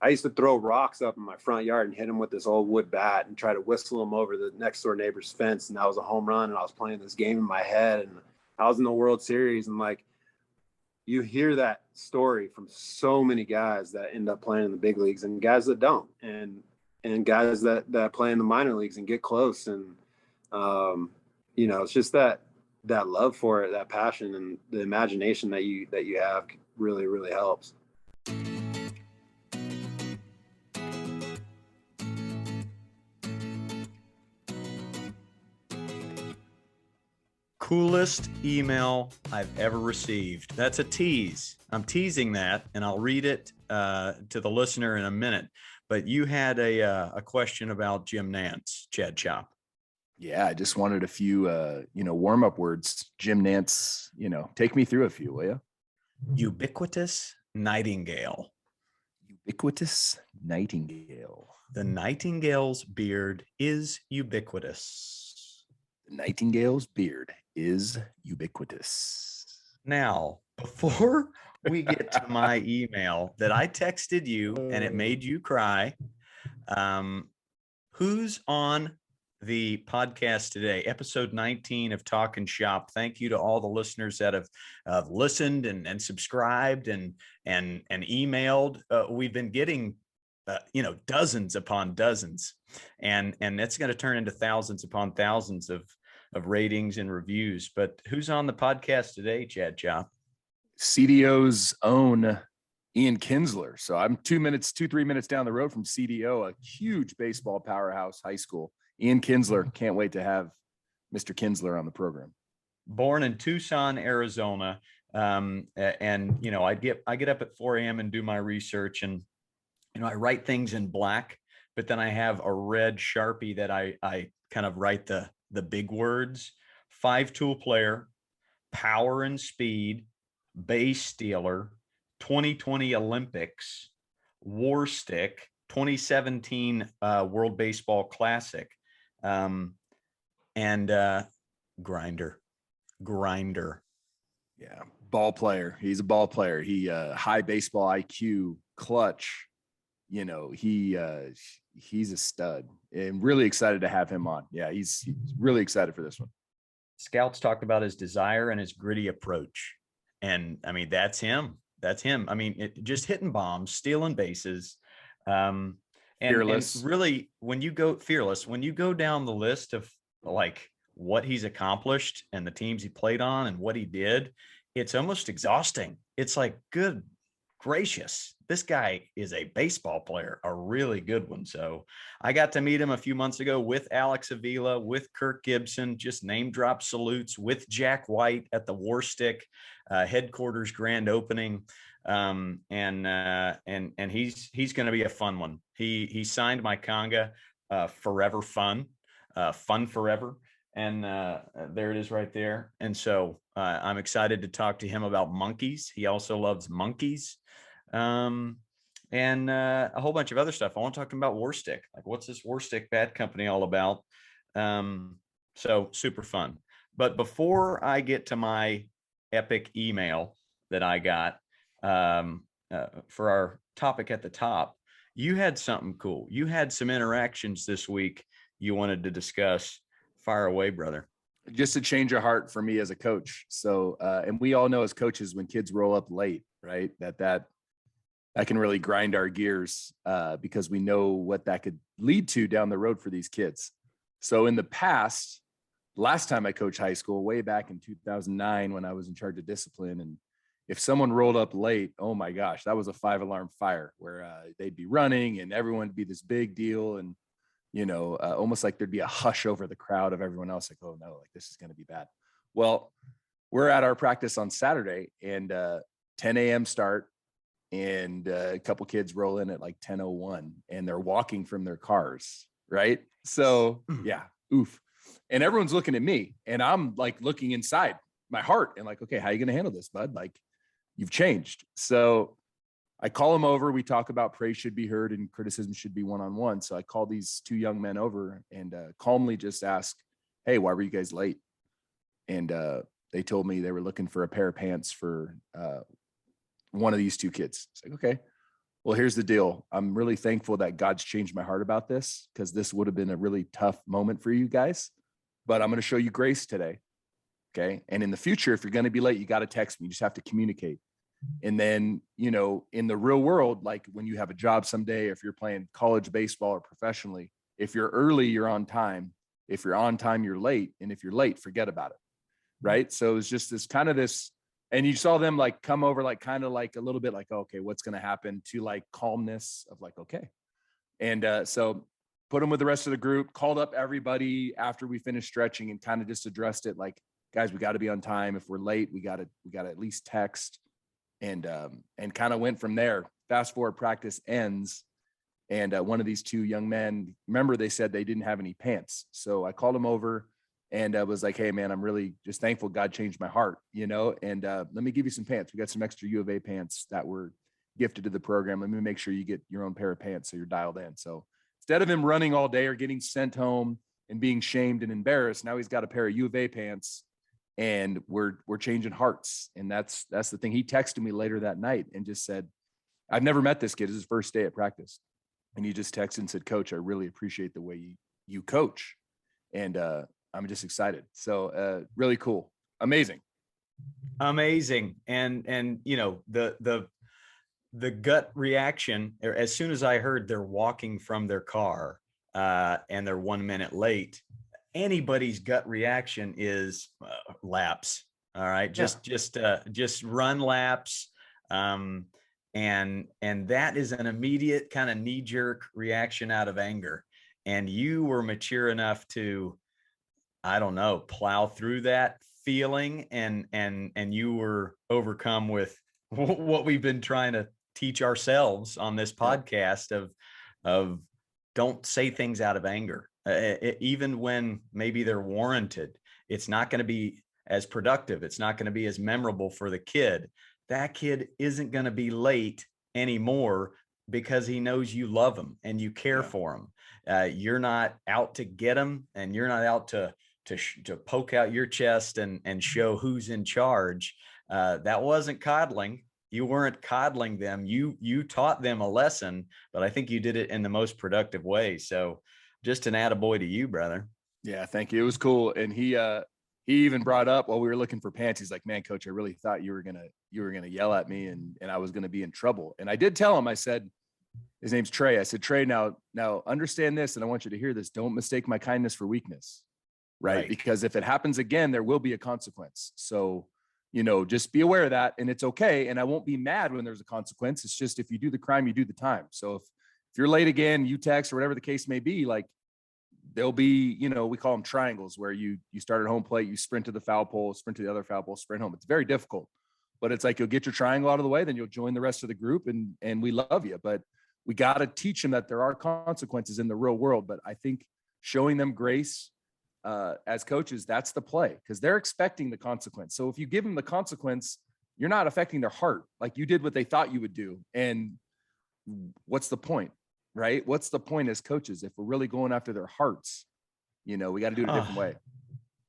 I used to throw rocks up in my front yard and hit them with this old wood bat and try to whistle them over the next door neighbor's fence. And that was a home run. And I was playing this game in my head, and I was in the World Series. And like, you hear that story from so many guys that end up playing in the big leagues and guys that don't, and guys that play in the minor leagues and get close. And, it's just that love for it, that passion, and the imagination that you have really, really helps. Coolest email I've ever received. That's a tease. I'm teasing that, and I'll read it to the listener in a minute. But you had a question about Jim Nantz, Chad Chop. Yeah, I just wanted a few, warm-up words. Jim Nantz, take me through a few, will you? Ubiquitous nightingale. Ubiquitous nightingale. The nightingale's beard is ubiquitous. The nightingale's beard is ubiquitous. Now, before we get to my email that I texted you and it made you cry, who's on the podcast today? Episode 19 of Talkin' Shop. Thank you to all the listeners that have listened and subscribed and emailed. We've been getting dozens upon dozens, and that's going to turn into thousands upon thousands of ratings and reviews. But who's on the podcast today, Chad Chop? CDO's own Ian Kinsler. So I'm 3 minutes down the road from CDO, a huge baseball powerhouse high school. Ian Kinsler. Can't wait to have Mr. Kinsler on the program. Born in Tucson, Arizona. And I get up at 4 a.m. and do my research, and I write things in black, but then I have a red Sharpie that I kind of write the big words. 5-tool player, power and speed, base stealer, 2020 Olympics, WARSTIC, 2017 World Baseball Classic, and grinder. Yeah, ball player. He's a ball player. He high baseball IQ, clutch. He's a stud, and really excited to have him on. Yeah, he's really excited for this one. Scouts talked about his desire and his gritty approach. And I mean, that's him. I mean, just hitting bombs, stealing bases, and really when you go down the list of like what he's accomplished and the teams he played on and what he did, it's almost exhausting. It's like, good gracious, this guy is a baseball player, a really good one. So I got to meet him a few months ago with Alex Avila, with Kirk Gibson, just name drop salutes, with Jack White at the WARSTIC headquarters grand opening. And he's going to be a fun one. He signed my conga, forever fun forever. And there it is right there. And so I'm excited to talk to him about monkeys. He also loves monkeys. And a whole bunch of other stuff. I want to talk to him about WARSTIC. Like, what's this WARSTIC bat company all about? So super fun. But before I get to my epic email that I got for our topic at the top, you had something cool. You had some interactions this week you wanted to discuss. Fire away, brother. Just a change of heart for me as a coach. So, and we all know as coaches, when kids roll up late, right, that can really grind our gears because we know what that could lead to down the road for these kids. So in the past, last time I coached high school, way back in 2009, when I was in charge of discipline, and if someone rolled up late, oh my gosh, that was a 5-alarm fire where they'd be running and everyone would be this big deal. And, almost like there'd be a hush over the crowd of everyone else. Like, oh no, like this is going to be bad. Well, we're at our practice on Saturday, and 10 a.m. start, and a couple kids roll in at like 10:01, and they're walking from their cars. Right. So yeah. Oof. And everyone's looking at me, and I'm like looking inside my heart and like, okay, how are you going to handle this, bud? Like, you've changed. So I call them over. We talk about praise should be heard and criticism should be one-on-one. So I call these two young men over and calmly just ask, hey, why were you guys late? And they told me they were looking for a pair of pants for one of these two kids. It's like, okay, Well, here's the deal. I'm really thankful that God's changed my heart about this, because this would have been a really tough moment for you guys, but I'm going to show you grace today. Okay. And in the future, if you're going to be late, you got to text me. You just have to communicate. And then, you know, in the real world, like when you have a job someday, if you're playing college baseball or professionally, if you're early, you're on time. If you're on time, you're late. And if you're late, forget about it. Right. So it's just this kind of this, and you saw them like come over, like kind of like a little bit like, okay, what's going to happen, to like calmness of like, okay. And so put them with the rest of the group, called up everybody after we finished stretching and kind of just addressed it. Like, guys, we got to be on time. If we're late, we got to at least text, and kind of went from there. Fast forward, practice ends. And one of these two young men, remember, they said they didn't have any pants. So I called them over and I was like, hey man, I'm really just thankful God changed my heart, you know, and let me give you some pants. We got some extra U of A pants that were gifted to the program. Let me make sure you get your own pair of pants so you're dialed in. So instead of him running all day or getting sent home and being shamed and embarrassed, now he's got a pair of U of A pants, and we're changing hearts. And that's the thing. He texted me later that night and just said, I've never met this kid. This is his first day at practice. And he just texted and said, Coach, I really appreciate the way you coach. And I'm just excited. So really cool. Amazing. And, you know, the gut reaction, as soon as I heard they're walking from their car and they're 1 minute late, anybody's gut reaction is laps. All right. Just run laps. And that is an immediate kind of knee jerk reaction out of anger. And you were mature enough to, I don't know, plow through that feeling, and you were overcome with what we've been trying to teach ourselves on this podcast of don't say things out of anger. Even when maybe they're warranted, it's not going to be as productive. It's not going to be as memorable for the kid. That kid isn't going to be late anymore because he knows you love him and you care for him. You're not out to get him, and you're not out to poke out your chest and show who's in charge. That wasn't coddling. You weren't coddling them. You taught them a lesson, but I think you did it in the most productive way. So just an atta boy to you, brother. Yeah, thank you. It was cool. And he even brought up while we were looking for pants, he's like, man, Coach, I really thought you were gonna yell at me and I was gonna be in trouble. And I did tell him, I said, his name's Trey. I said, Trey, now understand this, and I want you to hear this. Don't mistake my kindness for weakness, right? Because if it happens again, there will be a consequence. So, you know, just be aware of that, and it's okay. And I won't be mad when there's a consequence. It's just, if you do the crime, you do the time. So if you're late again, you text or whatever the case may be, like, there'll be, you know, we call them triangles, where you start at home plate, you sprint to the foul pole, sprint to the other foul pole, sprint home. It's very difficult, but it's like, you'll get your triangle out of the way, then you'll join the rest of the group, and we love you. But we got to teach them that there are consequences in the real world. But I think showing them grace as coaches, that's the play, because they're expecting the consequence. So if you give them the consequence, you're not affecting their heart. Like, you did what they thought you would do. And what's the point? Right? What's the point as coaches if we're really going after their hearts? You know, we got to do it a different way.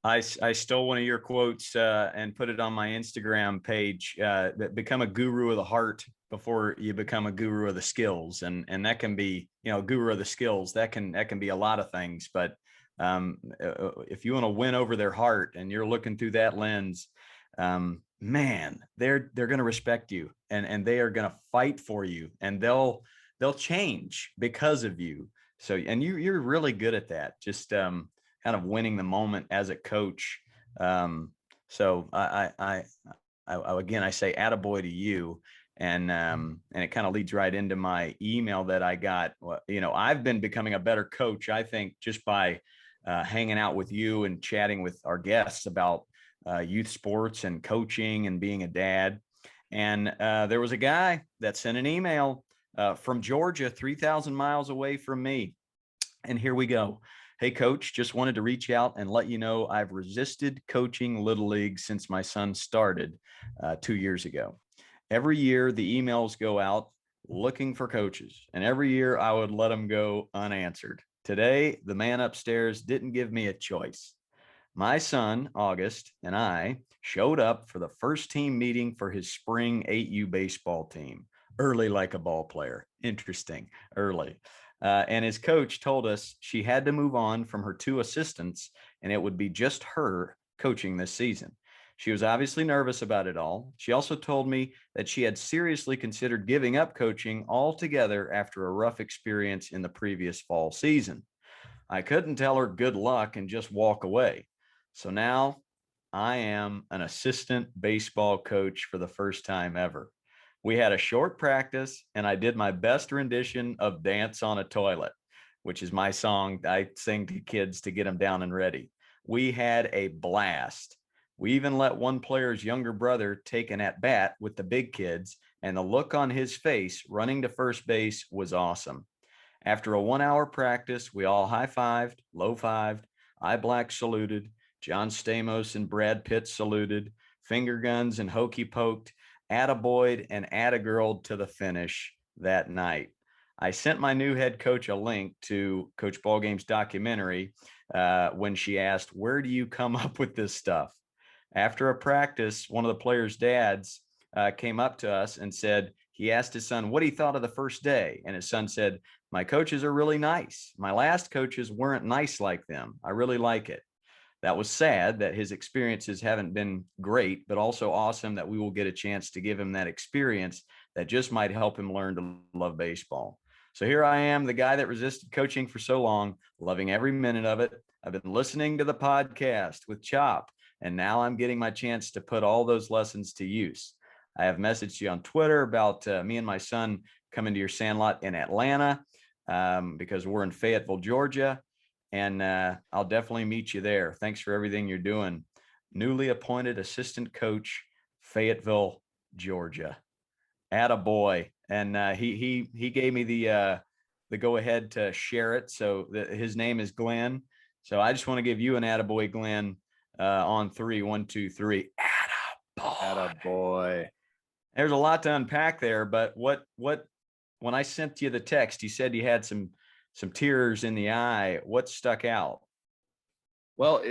I stole one of your quotes and put it on my Instagram page, that become a guru of the heart before you become a guru of the skills. And that can be, you know, guru of the skills. That can be a lot of things. But if you want to win over their heart and you're looking through that lens, man, they're going to respect you, and they are going to fight for you, and they'll change because of you. So, and you're really good at that. Just kind of winning the moment as a coach. So I again, I say atta boy to you. And it kind of leads right into my email that I got. You know, I've been becoming a better coach, I think, just by hanging out with you and chatting with our guests about youth sports and coaching and being a dad. And there was a guy that sent an email from Georgia, 3,000 miles away from me. And here we go. Hey, Coach, just wanted to reach out and let you know I've resisted coaching Little League since my son started 2 years ago. Every year, the emails go out looking for coaches, and every year I would let them go unanswered. Today, the man upstairs didn't give me a choice. My son, August, and I showed up for the first team meeting for his spring 8U baseball team, early like a ball player. interesting early. And his coach told us she had to move on from her 2 assistants and it would be just her coaching this season. She was obviously nervous about it all. She also told me that she had seriously considered giving up coaching altogether after a rough experience in the previous fall season. I couldn't tell her good luck and just walk away. So now I am an assistant baseball coach for the first time ever. We had a short practice and I did my best rendition of Dance on a Toilet, which is my song I sing to kids to get them down and ready. We had a blast. We even let one player's younger brother take an at bat with the big kids, and the look on his face running to first base was awesome. After a 1-hour practice, we all high-fived, low-fived, I black saluted, John Stamos and Brad Pitt saluted, finger guns and hokey poked, Atta Boy and Atta Girl to the finish that night. I sent my new head coach a link to Coach Ballgame's documentary when she asked, "Where do you come up with this stuff?" After a practice, one of the players' dads came up to us and said he asked his son what he thought of the first day. And his son said, "My coaches are really nice. My last coaches weren't nice like them. I really like it." That was sad that his experiences haven't been great, but also awesome that we will get a chance to give him that experience that just might help him learn to love baseball. So here I am, the guy that resisted coaching for so long, loving every minute of it. I've been listening to the podcast with Chop, and now I'm getting my chance to put all those lessons to use. I have messaged you on Twitter about me and my son coming to your sandlot in Atlanta because we're in Fayetteville, Georgia. And I'll definitely meet you there. Thanks for everything you're doing. Newly appointed assistant coach, Fayetteville, Georgia. Atta Boy. And he gave me the go ahead to share it. So his name is Glenn. So I just want to give you an Atta Boy, Glenn, on 3. 1, 2, 3. Atta Boy. Atta Boy. There's a lot to unpack there, but what when I sent you the text, you said you had some tears in the eye. What stuck out? Well,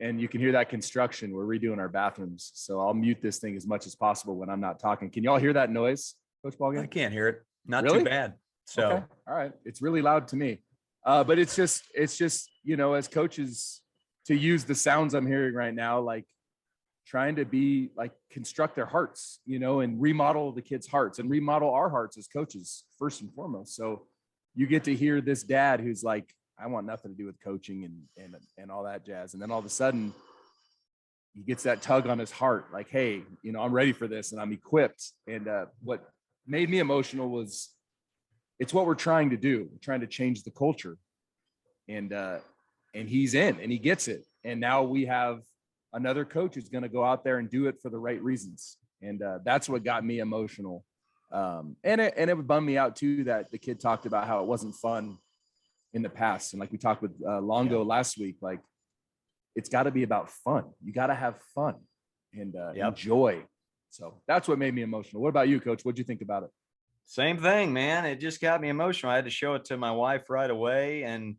and you can hear that construction. We're redoing our bathrooms. So I'll mute this thing as much as possible when I'm not talking. Can y'all hear that noise, Coach Ballgame? I can't hear it. Not really? Too bad. So, okay. All right. It's really loud to me. But it's just, as coaches, to use the sounds I'm hearing right now, like trying to be like construct their hearts, and remodel the kids' hearts and remodel our hearts as coaches first and foremost. So you get to hear this dad who's like, I want nothing to do with coaching and all that jazz. And then all of a sudden he gets that tug on his heart, like, hey, I'm ready for this and I'm equipped. And what made me emotional was it's what we're trying to do. We're trying to change the culture. And he's in and he gets it. And now we have another coach who's going to go out there and do it for the right reasons. And that's what got me emotional. And it would bum me out too that the kid talked about how it wasn't fun in the past. And like we talked with Longo last week, like it's got to be about fun. You got to have fun and enjoy. So that's what made me emotional. What about you, Coach? What'd you think about it? Same thing, man. It just got me emotional. I had to show it to my wife right away. And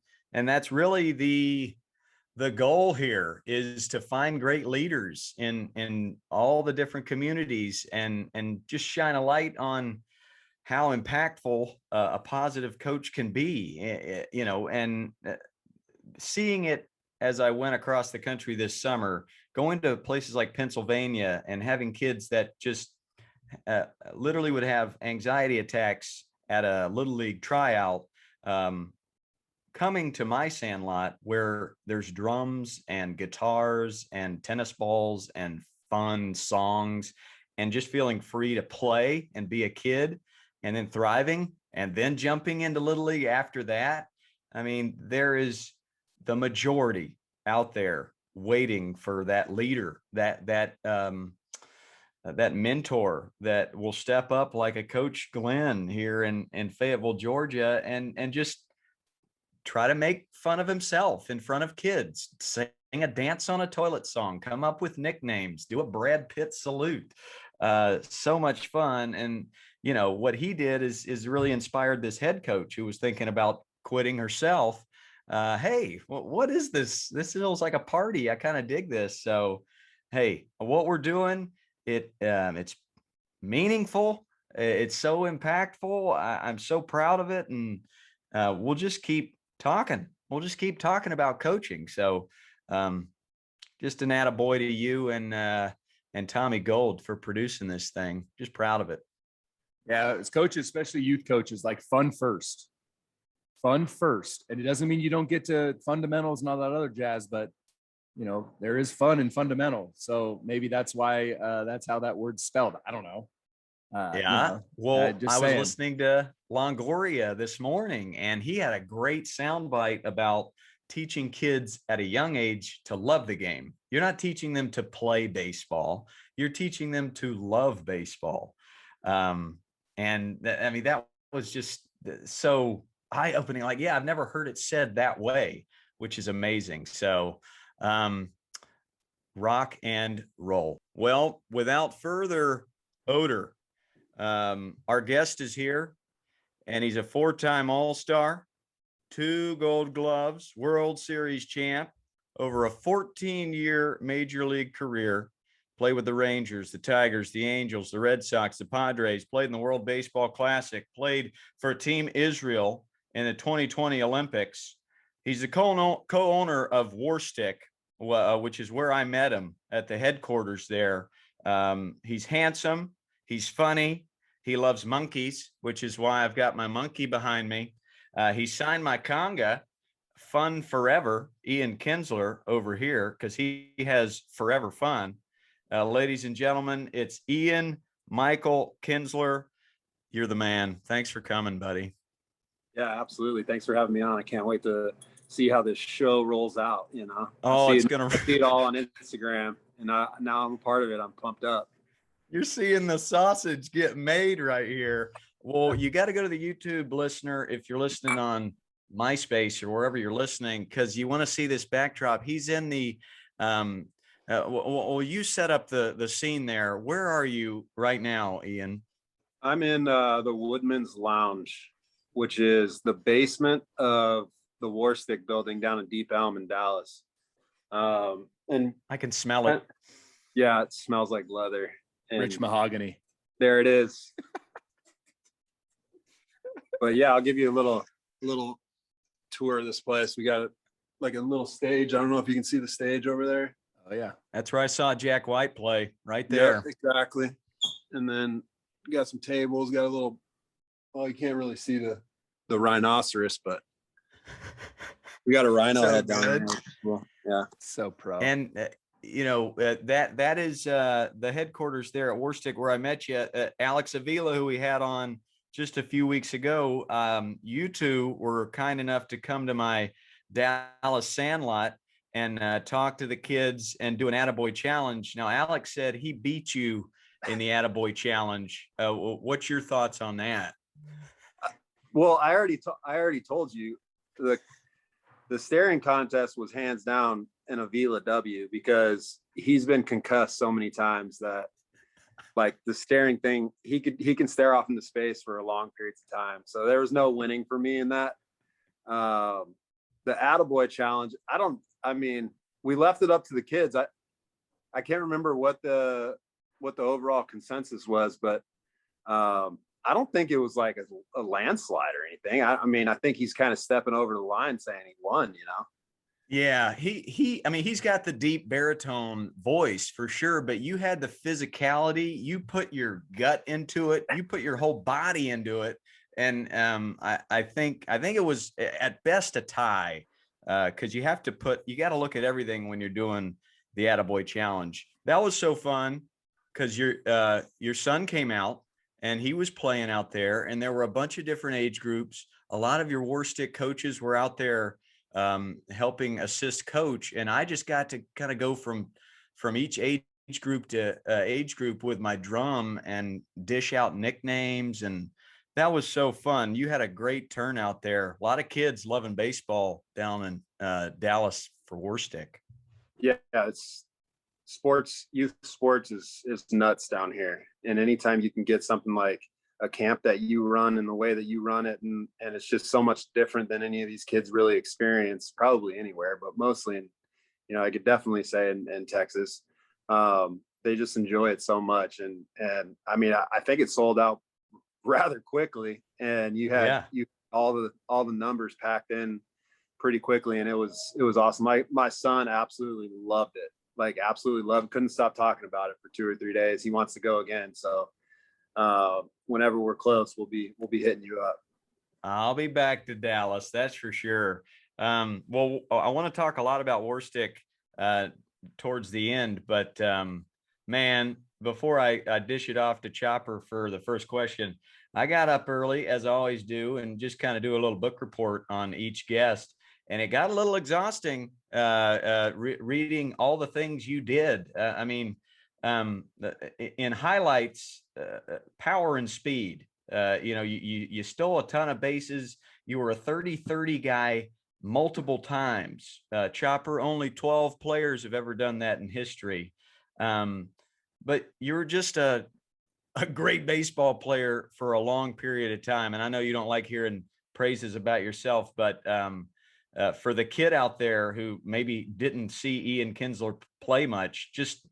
that's really the goal here is to find great leaders in all the different communities and just shine a light on how impactful a positive coach can be, and seeing it as I went across the country this summer, going to places like Pennsylvania and having kids that just literally would have anxiety attacks at a little league tryout, coming to my sandlot where there's drums and guitars and tennis balls and fun songs and just feeling free to play and be a kid and then thriving and then jumping into little league after that. I mean, there is the majority out there waiting for that leader, that mentor that will step up like a Coach Glenn here in Fayetteville, Georgia, and just try to make fun of himself in front of kids, sing a Dance on a Toilet song, come up with nicknames, do a Brad Pitt salute. So much fun. And, what he did is really inspired this head coach who was thinking about quitting herself. Hey, what is this? This feels like a party. I kind of dig this. So, hey, what we're doing, it's meaningful. It's so impactful. I'm so proud of it. And we'll just keep talking. We'll just keep talking about coaching. So just an atta boy to you and Tommy Gold for producing this thing. Just proud of it. Yeah, as coaches, especially youth coaches, like fun first. Fun first. And it doesn't mean you don't get to fundamentals and all that other jazz, but you know, there is fun in fundamental. So maybe that's why that's how that word's spelled. I don't know. Yeah. You know, Well, just I was saying. listening to Longoria this morning, and he had a great soundbite about teaching kids at a young age to love the game. You're not teaching them to play baseball. You're teaching them to love baseball. And I mean, that was just so eye-opening. Like, yeah, I've never heard it said that way, which is amazing. So, rock and roll. Well, without further odor, our guest is here, and he's a 4-time All-Star, 2 Gold Gloves, World Series champ, over a 14-year Major League career. Played with the Rangers, the Tigers, the Angels, the Red Sox, the Padres, played in the World Baseball Classic, played for Team Israel in the 2020 Olympics. He's the co-owner of WARSTIC, which is where I met him at the headquarters there. He's handsome. He's funny. He loves monkeys, which is why I've got my monkey behind me. He signed my conga, Fun Forever, Ian Kinsler over here, because he has forever fun. Ladies and gentlemen, it's Ian Michael Kinsler. You're the man. Thanks for coming, buddy. Yeah, absolutely. Thanks for having me on. I can't wait to see how this show rolls out. You know, oh, I see it all on Instagram, and now I'm a part of it. I'm pumped up. You're seeing the sausage get made right here. Well, you got to go to the YouTube, listener, if you're listening on MySpace or wherever you're listening, because you want to see this backdrop. He's in the well, you set up the scene there. Where are you right now, Ian? I'm in the Woodman's Lounge, which is the basement of the WARSTIC building down in Deep Elm in Dallas. And I can smell it. Yeah, it smells like leather. And rich mahogany. There it is. But yeah, I'll give you a little tour of this place. We got like a little stage. I don't know if you can see the stage over there. Oh yeah, that's where I saw Jack White play, right there. Yeah, exactly. And then we got some tables. Got a little. Well, you can't really see the rhinoceros, but we got a rhino head down there. Well, yeah, so proud. And you know that is the headquarters there at WARSTIC where I met you. Alex Avila, who we had on just a few weeks ago. You two were kind enough to come to my Dallas Sandlot and talk to the kids and do an Atta Boy challenge. Now, Alex said he beat you in the Atta Boy challenge. What's your thoughts on that? Well, I already told you the staring contest was hands down an Avila W, because he's been concussed so many times that like the staring thing, he can stare off into space for a long periods of time. So there was no winning for me in that. The Atta Boy challenge, I mean, we left it up to the kids. I can't remember what the overall consensus was, but I don't think it was like a landslide or anything. I mean, I think he's kind of stepping over the line saying he won, you know? Yeah, I mean, he's got the deep baritone voice for sure, but you had the physicality, you put your gut into it, you put your whole body into it. And I think it was at best a tie, because you got to look at everything when you're doing the Atta Boy challenge. That was so fun because your son came out and he was playing out there, and there were a bunch of different age groups. A lot of your WARSTIC coaches were out there helping assist coach, and I just got to kind of go from each age group to age group with my drum and dish out nicknames, and that was so fun. You had a great turnout there. A lot of kids loving baseball down in Dallas for WARSTIC. Yeah, it's youth sports is nuts down here, and anytime you can get something like a camp that you run and the way that you run it, and it's just so much different than any of these kids really experience, probably anywhere, but mostly in, you know, I could definitely say in Texas. They just enjoy it so much, and I mean, I think it sold out rather quickly, and you had all the numbers packed in pretty quickly, and it was awesome. My son absolutely loved it, like absolutely loved it. Couldn't stop talking about it for 2 or 3 days. He wants to go again, so whenever we're close, we'll be hitting you up. I'll be back to Dallas, that's for sure. Well, I want to talk a lot about WARSTIC towards the end, but man, before I dish it off to Chopper for the first question, I got up early, as I always do, and just kind of do a little book report on each guest. And it got a little exhausting reading all the things you did. I mean, in highlights, power and speed. You stole a ton of bases. You were a 30-30 guy multiple times. Chopper, only 12 players have ever done that in history. But you were just a great baseball player for a long period of time. And I know you don't like hearing praises about yourself, but for the kid out there who maybe didn't see Ian Kinsler play much, just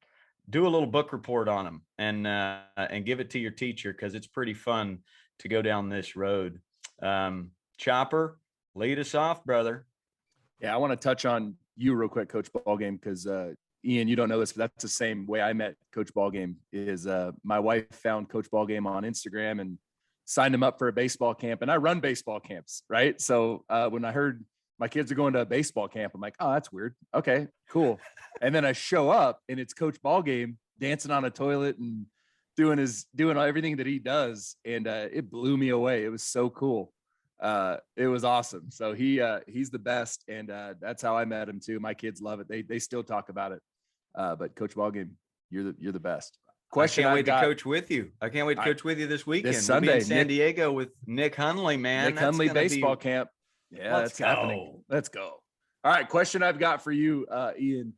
do a little book report on him and give it to your teacher, because it's pretty fun to go down this road. Chopper, lead us off, brother. Yeah, I want to touch on you real quick, Coach Ballgame, because Ian, you don't know this, but that's the same way I met Coach Ballgame. Is my wife found Coach Ballgame on Instagram and signed him up for a baseball camp, and I run baseball camps, right? So when I heard my kids are going to a baseball camp, I'm like, oh, that's weird. Okay, cool. And then I show up and it's Coach Ballgame dancing on a toilet and doing everything that he does. And it blew me away. It was so cool. It was awesome. So he's the best. And that's how I met him too. My kids love it. They still talk about it. But Coach Ballgame, you're the best. Question. I can't wait to coach with you. I can't wait to coach with you this weekend. This Sunday, we'll be in San Diego with Nick Hundley, man. Nick Hundley baseball camp. Yeah, that's happening. Let's go. All right. Question I've got for you, Ian,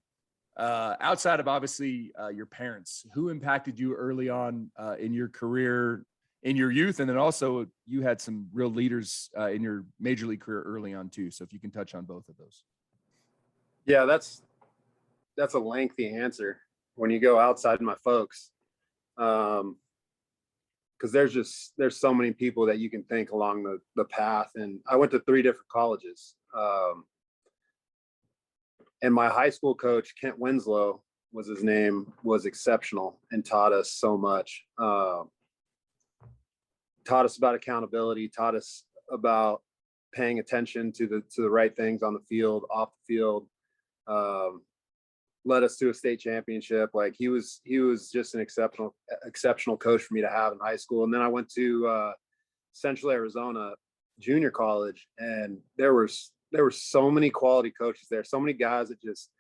outside of obviously your parents, who impacted you early on in your career, in your youth? And then also you had some real leaders in your major league career early on too. So if you can touch on both of those. Yeah, that's a lengthy answer when you go outside my folks. Because there's so many people that you can think along the path. And I went to 3 different colleges. And my high school coach, Kent Winslow was his name, was exceptional and taught us so much. Taught us about accountability, taught us about paying attention to the right things on the field, off the field. Led us to a state championship. Like he was just an exceptional coach for me to have in high school. And then I went to Central Arizona Junior College, and there were so many quality coaches there, so many guys that just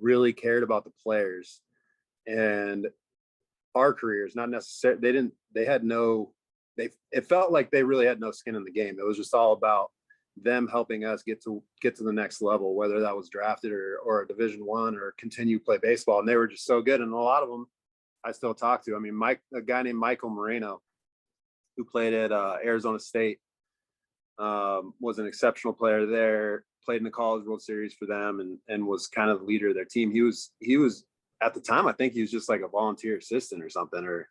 really cared about the players and our careers. Not necessarily, it felt like they really had no skin in the game. It was just all about them helping us get to the next level, whether that was drafted or a Division I or continue to play baseball. And they were just so good. And a lot of them I still talk to. I mean, a guy named Michael Moreno, who played at Arizona State, was an exceptional player there, played in the College World Series for them and was kind of the leader of their team. He was at the time, I think he was just like a volunteer assistant or something, or,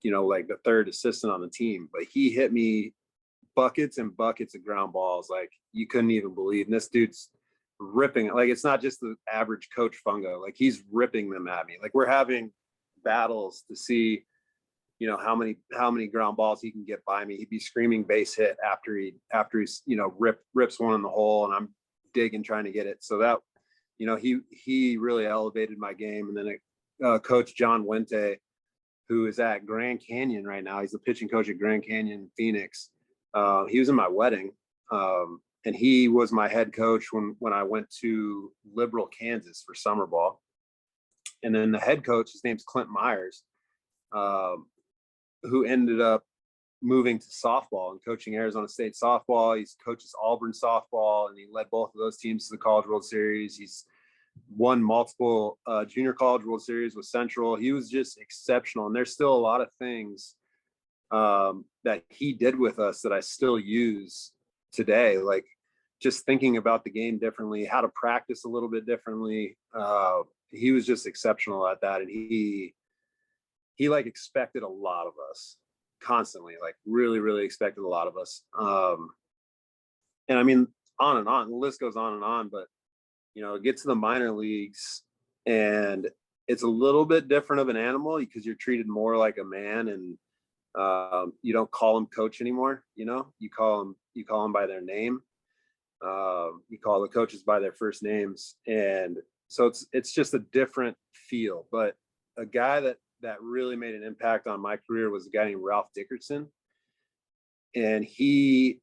like the third assistant on the team, but he hit me buckets and buckets of ground balls like you couldn't even believe. And this dude's ripping it. Like, it's not just the average Coach Fungo. Like, he's ripping them at me. Like, we're having battles to see, how many ground balls he can get by me. He'd be screaming base hit after he's rips one in the hole, and I'm digging trying to get it. So that, he really elevated my game. And then Coach John Wente, who is at Grand Canyon right now. He's the pitching coach at Grand Canyon, Phoenix. He was in my wedding, and he was my head coach when I went to Liberal, Kansas for summer ball. And then the head coach, his name's Clint Myers, who ended up moving to softball and coaching Arizona State softball. He's coaches Auburn softball, and he led both of those teams to the College World Series. He's won multiple junior College World Series with Central. He was just exceptional. And there's still a lot of things that he did with us that I still use today. Like, just thinking about the game differently, how to practice a little bit differently. He was just exceptional at that. And he like expected a lot of us. constantly, like really, really expected a lot of us. And I mean, on and on, the list goes on and on, but you know, get to the minor leagues and it's a little bit different of an animal because you're treated more like a man, and you don't call them coach anymore. You know, you call them by their name. You call the coaches by their first names. And so it's just a different feel. But a guy that really made an impact on my career was a guy named Ralph Dickerson. And he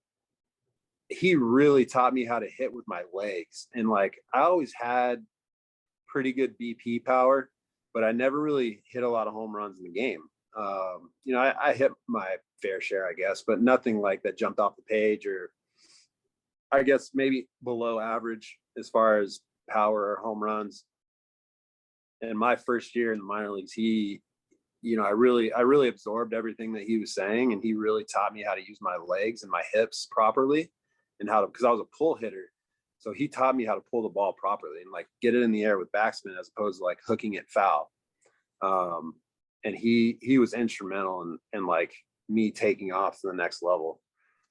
really taught me how to hit with my legs. And like, I always had pretty good BP power, but I never really hit a lot of home runs in the game. You know, I hit my fair share, I guess, but nothing like that jumped off the page, or I guess maybe below average as far as power or home runs. And my first year in the minor leagues, I really absorbed everything that he was saying, and he really taught me how to use my legs and my hips properly, and because I was a pull hitter. So he taught me how to pull the ball properly and like get it in the air with backspin as opposed to like hooking it foul. And he was instrumental in like me taking off to the next level.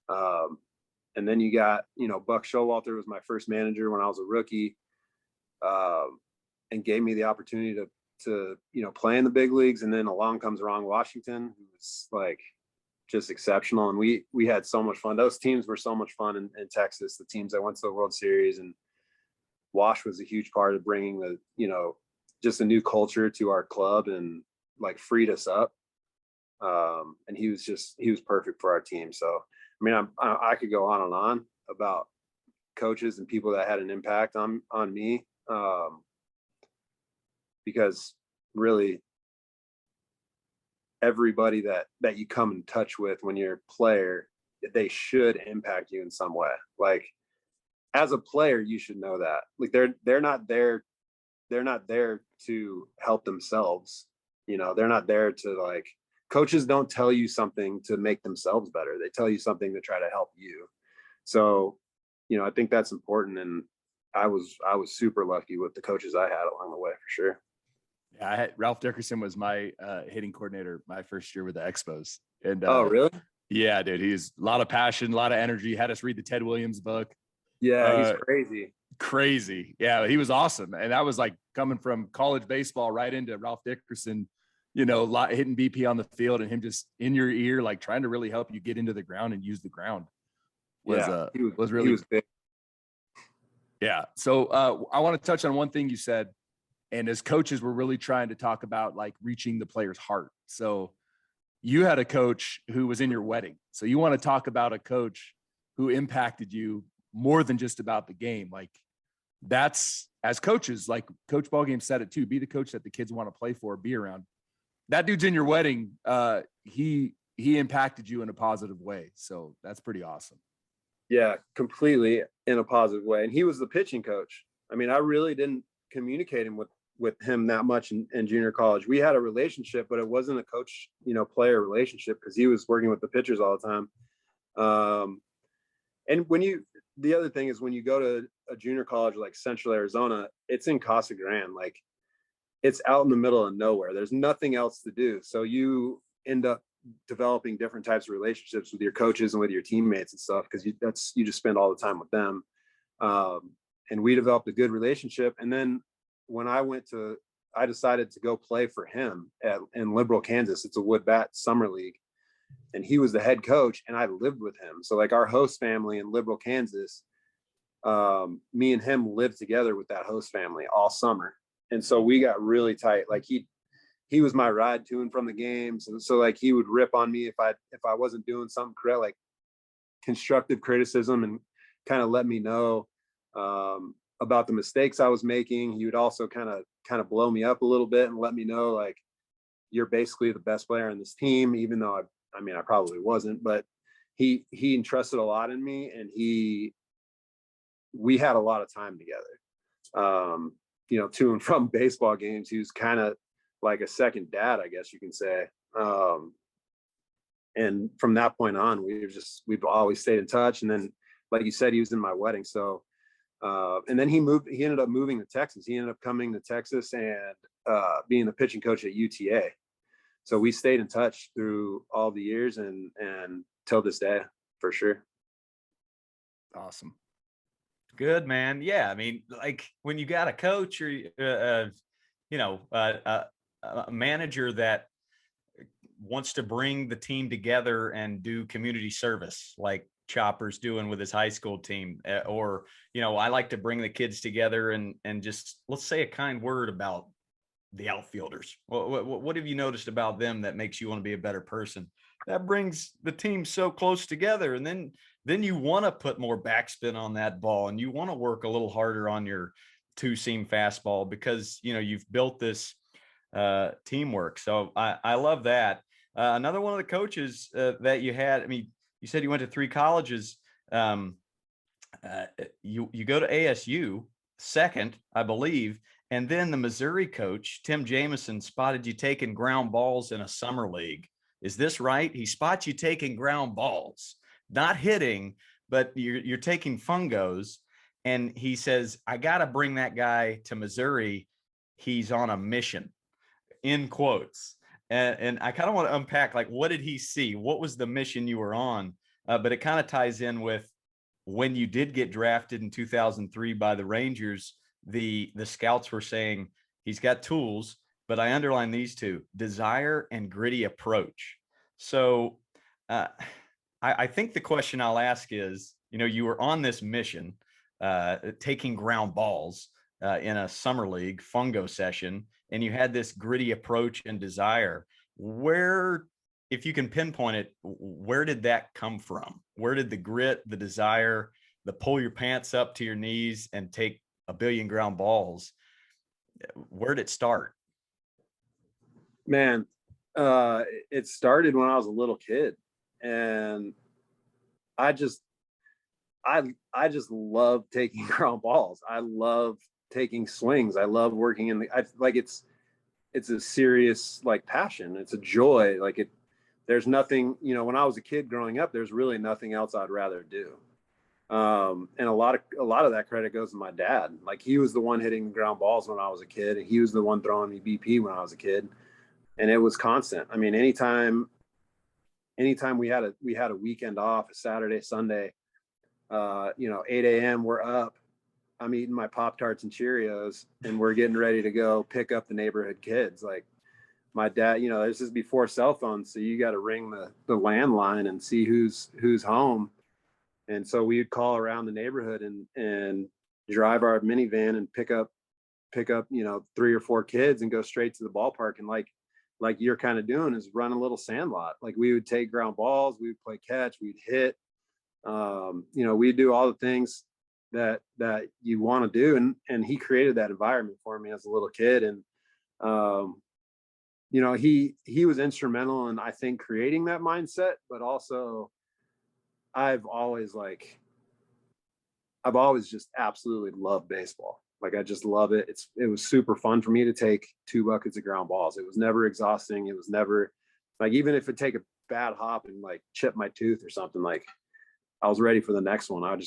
And then you got, you know, Buck Showalter was my first manager when I was a rookie, and gave me the opportunity to, you know, play in the big leagues. And then along comes Ron Washington, who was like just exceptional. And we had so much fun. Those teams were so much fun in Texas, the teams that went to the World Series. And Wash was a huge part of bringing the, you know, just a new culture to our club and like freed us up. And he was perfect for our team. So, I mean, I could go on and on about coaches and people that had an impact on me. Because really everybody that you come in touch with when you're a player, they should impact you in some way. Like as a player, you should know that. Like they're not there to help themselves. You know, they're not there to like, coaches don't tell you something to make themselves better. They tell you something to try to help you. So, you know, I think that's important. And I was super lucky with the coaches I had along the way for sure. Yeah, Ralph Dickerson was my hitting coordinator my first year with the Expos. And oh, really? Yeah, dude, he's a lot of passion, a lot of energy. Had us read the Ted Williams book. Yeah, he's crazy. Crazy. Yeah, he was awesome. And that was like coming from college baseball right into Ralph Dickerson, you know, hitting BP on the field and him just in your ear, like trying to really help you get into the ground and use the ground. He was big. Yeah. So I want to touch on one thing you said. And as coaches, we're really trying to talk about like reaching the player's heart. So you had a coach who was in your wedding. So you want to talk about a coach who impacted you more than just about the game. Like that's, as coaches, like Coach Ballgame said it too, be the coach that the kids want to play for, be around. That dude's in your wedding. He impacted you in a positive way. So that's pretty awesome. Yeah, completely in a positive way. And he was the pitching coach. I mean, I really didn't communicate with him that much in junior college. We had a relationship, but it wasn't a coach, you know, player relationship because he was working with the pitchers all the time. And the other thing is when you go to a junior college like Central Arizona, it's in Casa Grande, like it's out in the middle of nowhere. There's nothing else to do. So you end up developing different types of relationships with your coaches and with your teammates and stuff because you just spend all the time with them. And we developed a good relationship. And then when I decided to go play for him in Liberal, Kansas. It's a wood bat summer league. And he was the head coach and I lived with him. So like our host family in Liberal, Kansas, me and him lived together with that host family all summer. And so we got really tight. Like he was my ride to and from the games. And so like he would rip on me if I wasn't doing something correct, like constructive criticism, and kind of let me know about the mistakes I was making. He would also kind of blow me up a little bit and let me know like, you're basically the best player on this team, even though I probably wasn't, but he entrusted a lot in me, and we had a lot of time together. You know, to and from baseball games. He was kind of like a second dad, I guess you can say. And from that point on, we've always stayed in touch. And then, like you said, he was in my wedding. So, and then he ended up moving to Texas. He ended up coming to Texas and being the pitching coach at UTA. so we stayed in touch through all the years and till this day, for sure. Awesome. Good, man. Yeah. I mean, like when you got a coach or, a manager that wants to bring the team together and do community service, like Chopper's doing with his high school team, or, I like to bring the kids together and just, let's say a kind word about the outfielders. What have you noticed about them that makes you want to be a better person? That brings the team so close together. And then you want to put more backspin on that ball, and you want to work a little harder on your two-seam fastball because, you've built this teamwork. So I love that. Another one of the coaches that you had, I mean, you said you went to 3 colleges. You go to ASU second, I believe. And then the Missouri coach, Tim Jameson, spotted you taking ground balls in a summer league. Is this right? He spots you taking ground balls, not hitting, but you're taking fungos. And he says, I got to bring that guy to Missouri. He's on a mission, in quotes. And I kind of want to unpack, like, what did he see? What was the mission you were on? But it kind of ties in with when you did get drafted in 2003 by the Rangers. The scouts were saying he's got tools, but I underline these two: desire and gritty approach. So I think the question I'll ask is, you were on this mission, taking ground balls in a summer league fungo session, and you had this gritty approach and desire. Where, if you can pinpoint it, where did that come from? Where did the grit, the desire, the pull your pants up to your knees and take a billion ground balls, where did it start? Man, it started when I was a little kid, and I just love taking ground balls. I love taking swings. I love working in it's a serious, like, passion. It's a joy. There's nothing, when I was a kid growing up, there's really nothing else I'd rather do. And a lot of that credit goes to my dad. Like, he was the one hitting ground balls when I was a kid, and he was the one throwing me BP when I was a kid. And it was constant. I mean, anytime we had a weekend off, a Saturday, Sunday, 8 a.m. we're up. I'm eating my Pop-Tarts and Cheerios, and we're getting ready to go pick up the neighborhood kids. Like, my dad, this is before cell phones, so you got to ring the landline and see who's home. And so we would call around the neighborhood and drive our minivan and pick up 3 or 4 kids and go straight to the ballpark. And like you're kind of doing, is run a little sandlot. Like, we would take ground balls, we would play catch, we'd hit, we'd do all the things that you want to do. And he created that environment for me as a little kid. And, he was instrumental in, I think, creating that mindset, but also I've always just absolutely loved baseball. Like, I just love it. It was super fun for me to take 2 buckets of ground balls. It was never exhausting. It was never, like, even if it take a bad hop and, like, chip my tooth or something, like, I was ready for the next one. I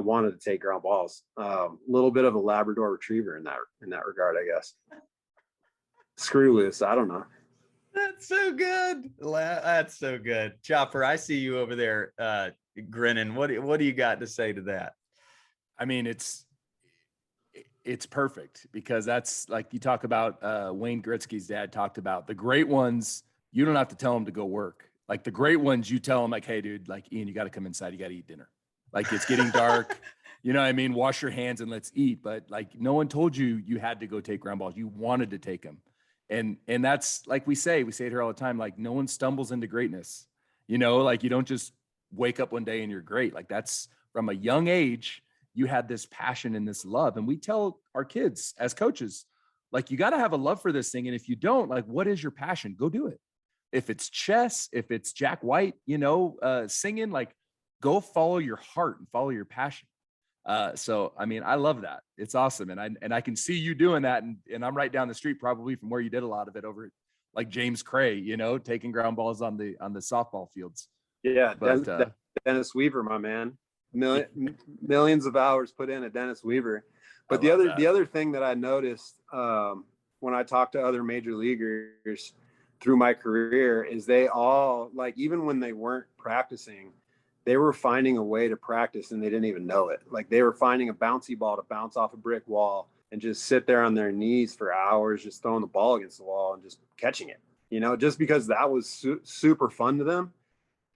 wanted to take ground balls. A little bit of a Labrador retriever in that regard, I guess. Screw loose. I don't know. That's so good. That's so good. Chopper, I see you over there grinning. What do you got to say to that? I mean, it's perfect, because that's, like, you talk about Wayne Gretzky's dad talked about the great ones. You don't have to tell them to go work. Like, the great ones, you tell them, like, hey, dude, like, Ian, you got to come inside. You got to eat dinner. Like, it's getting dark. You know what I mean? Wash your hands and let's eat. But, like, no one told you had to go take ground balls. You wanted to take them. And that's, like, we say it here all the time, like, no one stumbles into greatness. Like, you don't just wake up one day and you're great. Like, that's from a young age, you had this passion and this love. And we tell our kids as coaches, like, you got to have a love for this thing. And if you don't, like, what is your passion? Go do it. If it's chess, if it's Jack White, singing, like, go follow your heart and follow your passion. So, I mean, I love that. It's awesome. And I can see you doing that. And I'm right down the street, probably from where you did a lot of it, over like James Cray, taking ground balls on the softball fields. Yeah. But Dennis Weaver, my man, millions of hours put in at Dennis Weaver. But the other thing that I noticed, when I talk to other major leaguers through my career is they all, like, even when they weren't practicing, they were finding a way to practice and they didn't even know it. Like, they were finding a bouncy ball to bounce off a brick wall and just sit there on their knees for hours, just throwing the ball against the wall and just catching it, just because that was super fun to them.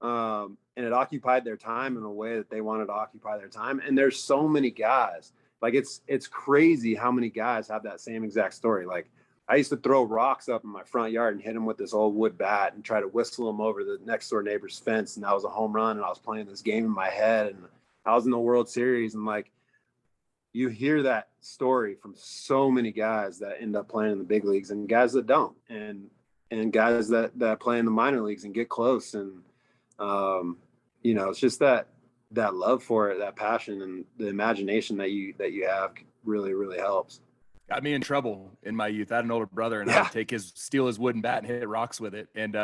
And it occupied their time in a way that they wanted to occupy their time. And there's so many guys, like, it's crazy how many guys have that same exact story. Like, I used to throw rocks up in my front yard and hit them with this old wood bat and try to whistle them over the next door neighbor's fence. And that was a home run. And I was playing this game in my head and I was in the World Series. And, like, you hear that story from so many guys that end up playing in the big leagues and guys that don't, and guys that play in the minor leagues and get close. And, it's just that love for it, that passion, and the imagination that you have really, really helps. Got me in trouble in my youth. I had an older brother, and I would steal his wooden bat and hit rocks with it, and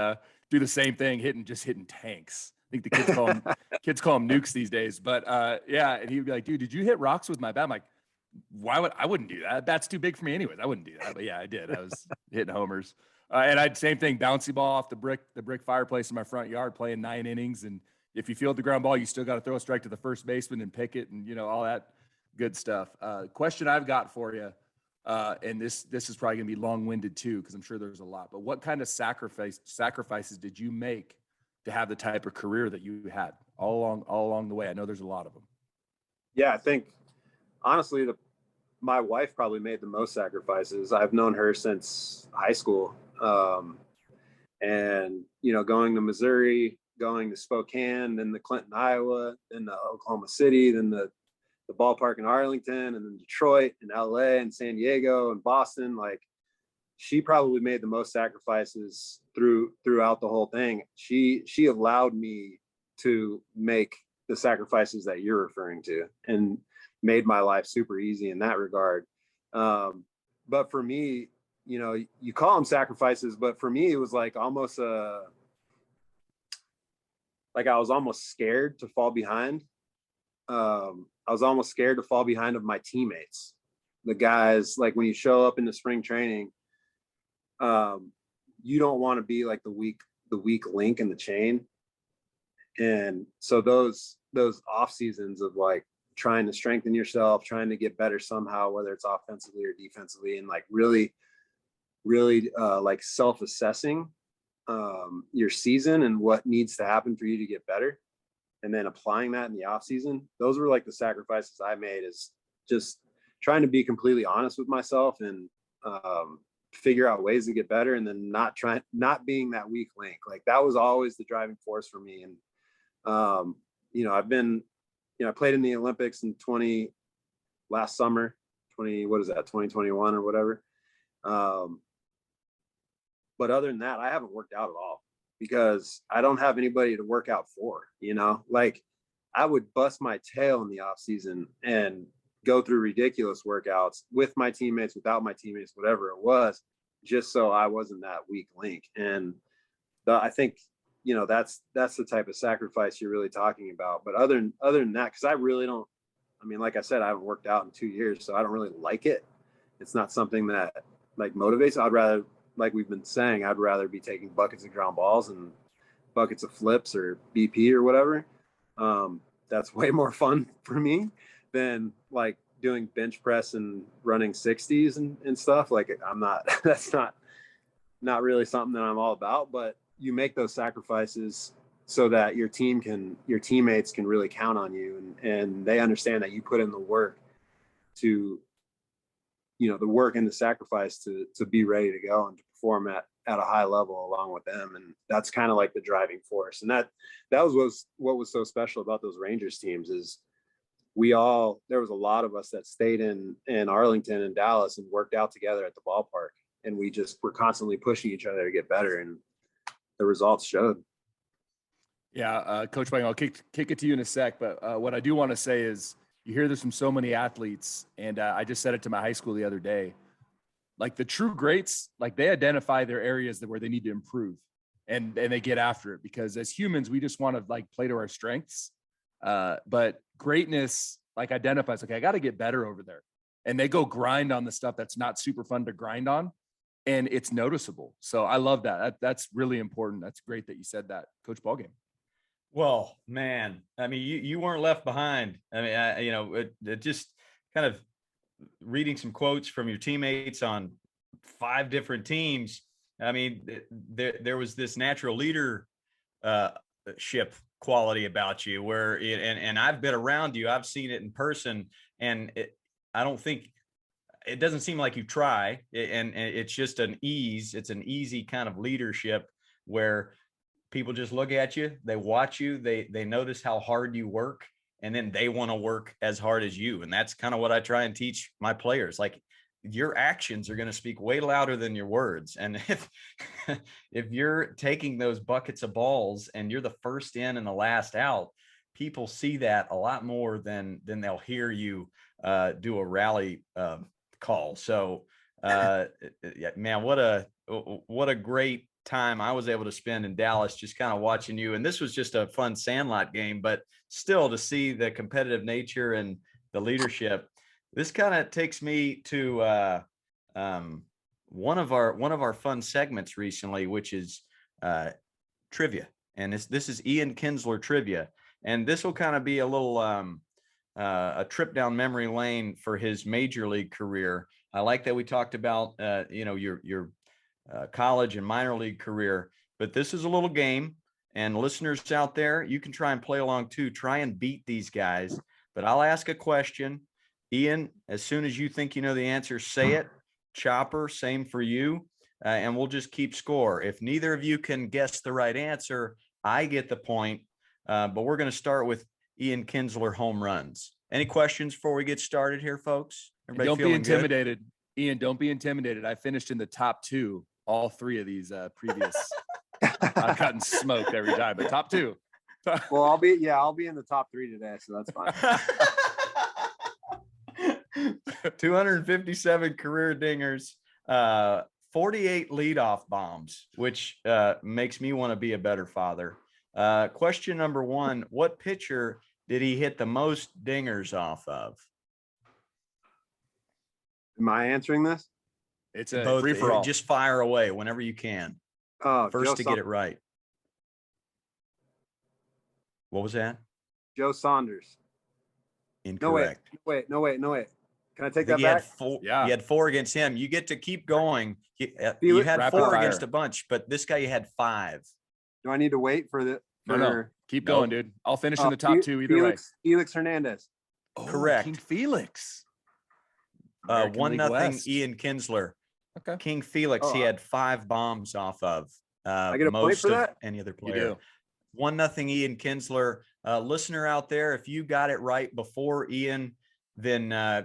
do the same thing, hitting tanks. I think the kids call them nukes these days. But and he'd be like, "Dude, did you hit rocks with my bat?" I'm like, I wouldn't do that. That's too big for me anyways. I wouldn't do that. But yeah, I did. I was hitting homers. And I'd same thing, bouncy ball off the brick fireplace in my front yard, playing 9 innings. And if you field the ground ball, you still got to throw a strike to the first baseman and pick it, and all that good stuff. Question I've got for you, and this is probably gonna be long-winded too, because I'm sure there's a lot. But what kind of sacrifices did you make to have the type of career that you had all along the way? I know there's a lot of them. Yeah, I think honestly, my wife probably made the most sacrifices. I've known her since high school. And, going to Missouri, going to Spokane, then the Clinton, Iowa, then the Oklahoma City, then the ballpark in Arlington, and then Detroit and LA and San Diego and Boston. Like, she probably made the most sacrifices throughout the whole thing. She allowed me to make the sacrifices that you're referring to and made my life super easy in that regard. But for me, you call them sacrifices, but for me, it was like almost like I was almost scared to fall behind. I was almost scared to fall behind of my teammates. The guys, like, when you show up in the spring training, you don't want to be like the weak link in the chain. And so those off seasons of, like, trying to strengthen yourself, trying to get better somehow, whether it's offensively or defensively, and, like, really like self-assessing your season and what needs to happen for you to get better, and then applying that in the off season. Those were like the sacrifices I made, is just trying to be completely honest with myself and figure out ways to get better, and then not being that weak link. Like, that was always the driving force for me. And I've been, I played in the Olympics in last summer, 2021 or whatever. But other than that, I haven't worked out at all because I don't have anybody to work out for, like, I would bust my tail in the off season and go through ridiculous workouts with my teammates, without my teammates, whatever it was, just so I wasn't that weak link. And I think, that's the type of sacrifice you're really talking about. But other than that, because I really don't, like I said, I haven't worked out in 2 years, so I don't really like it. It's not something that, like, motivates. I'd rather, like we've been saying, I'd rather be taking buckets of ground balls and buckets of flips or BP or whatever. That's way more fun for me than, like, doing bench press and running 60s and stuff. Like, that's not really something that I'm all about. But you make those sacrifices so that your teammates can really count on you, and they understand that you put in the work to, the work and the sacrifice to be ready to go and to perform at a high level along with them. And that's kind of like the driving force. And that was what was so special about those Rangers teams, is there was a lot of us that stayed in Arlington and Dallas and worked out together at the ballpark. And we just were constantly pushing each other to get better. And the results showed. Yeah. Coach Mike, I'll kick it to you in a sec. But what I do want to say is, you hear this from so many athletes, and I just said it to my high school the other day. Like, the true greats, like, they identify their areas where they need to improve, and they get after it, because as humans, we just want to, like, play to our strengths. But greatness, like, identifies, okay, I got to get better over there. And they go grind on the stuff that's not super fun to grind on. and it's noticeable. So I love that. That's really important. That's great that you said that, Coach Ballgame. Well, man, I mean, you weren't left behind. I mean, it just kind of reading some quotes from your teammates on 5 different teams. I mean, there was this natural leadership quality about you where and I've been around you. I've seen it in person, and I don't think it doesn't seem like you try, and it's just an ease. It's an easy kind of leadership where people just look at you, they watch you, they notice how hard you work, and then they want to work as hard as you. And that's kind of what I try and teach my players. Like, your actions are going to speak way louder than your words. And if you're taking those buckets of balls and you're the first in and the last out, people see that a lot more than they'll hear you do a rally call. So man, what a great time I was able to spend in Dallas, just kind of watching you. And this was just a fun Sandlot game, but still to see the competitive nature and the leadership. This kind of takes me to one of our fun segments recently, which is trivia. And this is Ian Kinsler Trivia. And this will kind of be a little a trip down memory lane for his major league career. I like that we talked about your college and minor league career, but this is a little game, and listeners out there, you can try and play along too. Try and beat these guys, but I'll ask a question. Ian, as soon as you think you know the answer, say it. Chopper, same for you. And we'll just keep score. If neither of you can guess the right answer, I get the point. But we're going to start with Ian Kinsler home runs. Any questions before we get started here, folks? Everybody don't be intimidated. Good? Ian, don't be intimidated. I finished in the top 2, all 3 of these previous. I've gotten smoked every time, but top 2. Well, I'll be in the top 3 today, so that's fine. 257 career dingers, 48 leadoff bombs, which makes me want to be a better father. Question number 1, what pitcher did he hit the most dingers off of? Am I answering this? It's a free for all. Just fire away whenever you can. First to get it right. What was that? Joe Saunders. Incorrect. No, wait. Can I take that back? You had 4 against him. You get to keep going. You had 4 against a bunch, but this guy you had 5. Do I need to wait for the? No. Keep going, dude. I'll finish in the top 2 either way. Felix Hernandez. Oh, correct. King Felix. 1-0 Ian Kinsler. Okay. King Felix, he had 5 bombs off of. I get a point for that? Any other player. 1-0 Ian Kinsler. Listener out there, if you got it right before Ian, then I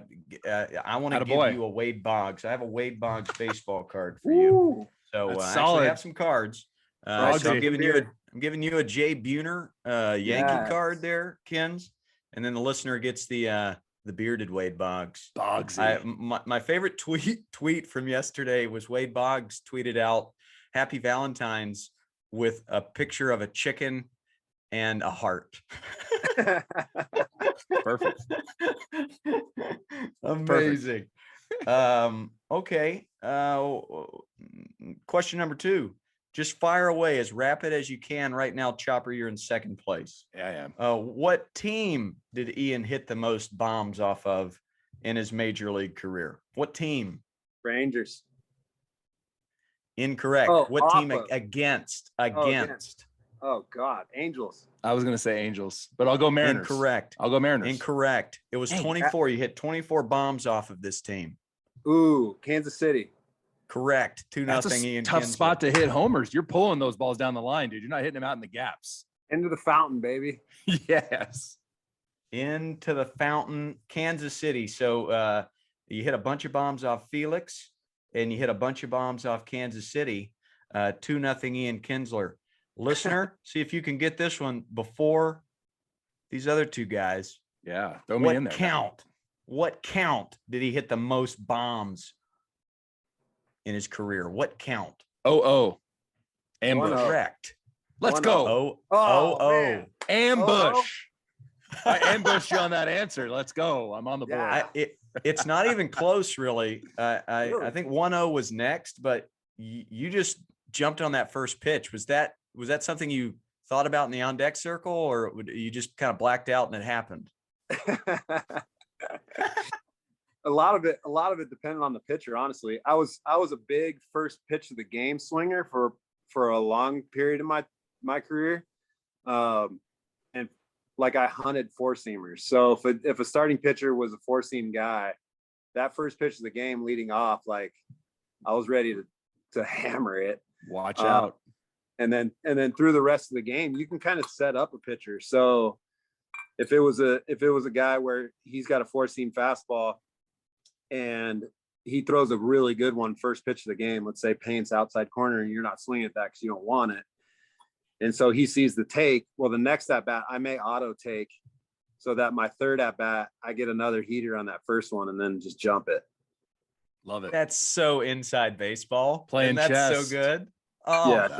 want to give you a Wade Boggs. I have a Wade Boggs baseball card for you. So I actually have some cards. So I'm giving you a Jay Buhner Yankee card there, Kins, and then the listener gets the bearded Wade Boggs. My favorite tweet from yesterday was Wade Boggs tweeted out "Happy Valentine's" with a picture of a chicken and a heart. Perfect. Amazing. Okay. Question number 2. Just fire away as rapid as you can right now. Chopper, you're in second place. Yeah, I am. What team did Ian hit the most bombs off of in his major league career? What team? Rangers. Incorrect. What team against? Oh God, Angels. I was going to say Angels, but I'll go Mariners. Incorrect. I'll go Mariners. Incorrect. It was 24. You hit 24 bombs off of this team. Ooh, Kansas City. Correct. 2-0 That's Ian tough Kinsler. spot to hit homers. You're pulling those balls down the line, dude. You're not hitting them out in the gaps. Into the fountain, baby. Yes. Into the fountain, Kansas City. So you hit a bunch of bombs off Felix, and you hit a bunch of bombs off Kansas City. 2-0 Ian Kinsler. Listener, see if you can get this one before these other 2 guys. Yeah, throw me in there. What count did he hit the most bombs in his career? What count? Ambush. Correct. Let's go. Man. Ambush. I ambushed you on that answer. Let's go. I'm on the board. It's not even close, really. I Really? think 1-0 was next, but you just jumped on that first pitch. Was that something you thought about in the on deck circle, or you just kind of blacked out and it happened? A lot of it depended on the pitcher. Honestly, I was a big first pitch of the game swinger for a long period of my career, and like I hunted four seamers. So if a starting pitcher was a four seam guy, that first pitch of the game leading off, like I was ready to hammer it. Watch out. And then through the rest of the game, you can kind of set up a pitcher. So if it was a guy where he's got a four seam fastball and he throws a really good one first pitch of the game, let's say paints outside corner, and you're not swinging at that because you don't want it. And so he sees the take. Well, the next at bat, I may auto take so that my third at bat, I get another heater on that first one and then just jump it. Love it. That's so inside baseball. Playing that's chess. so good. Oh, Yeah.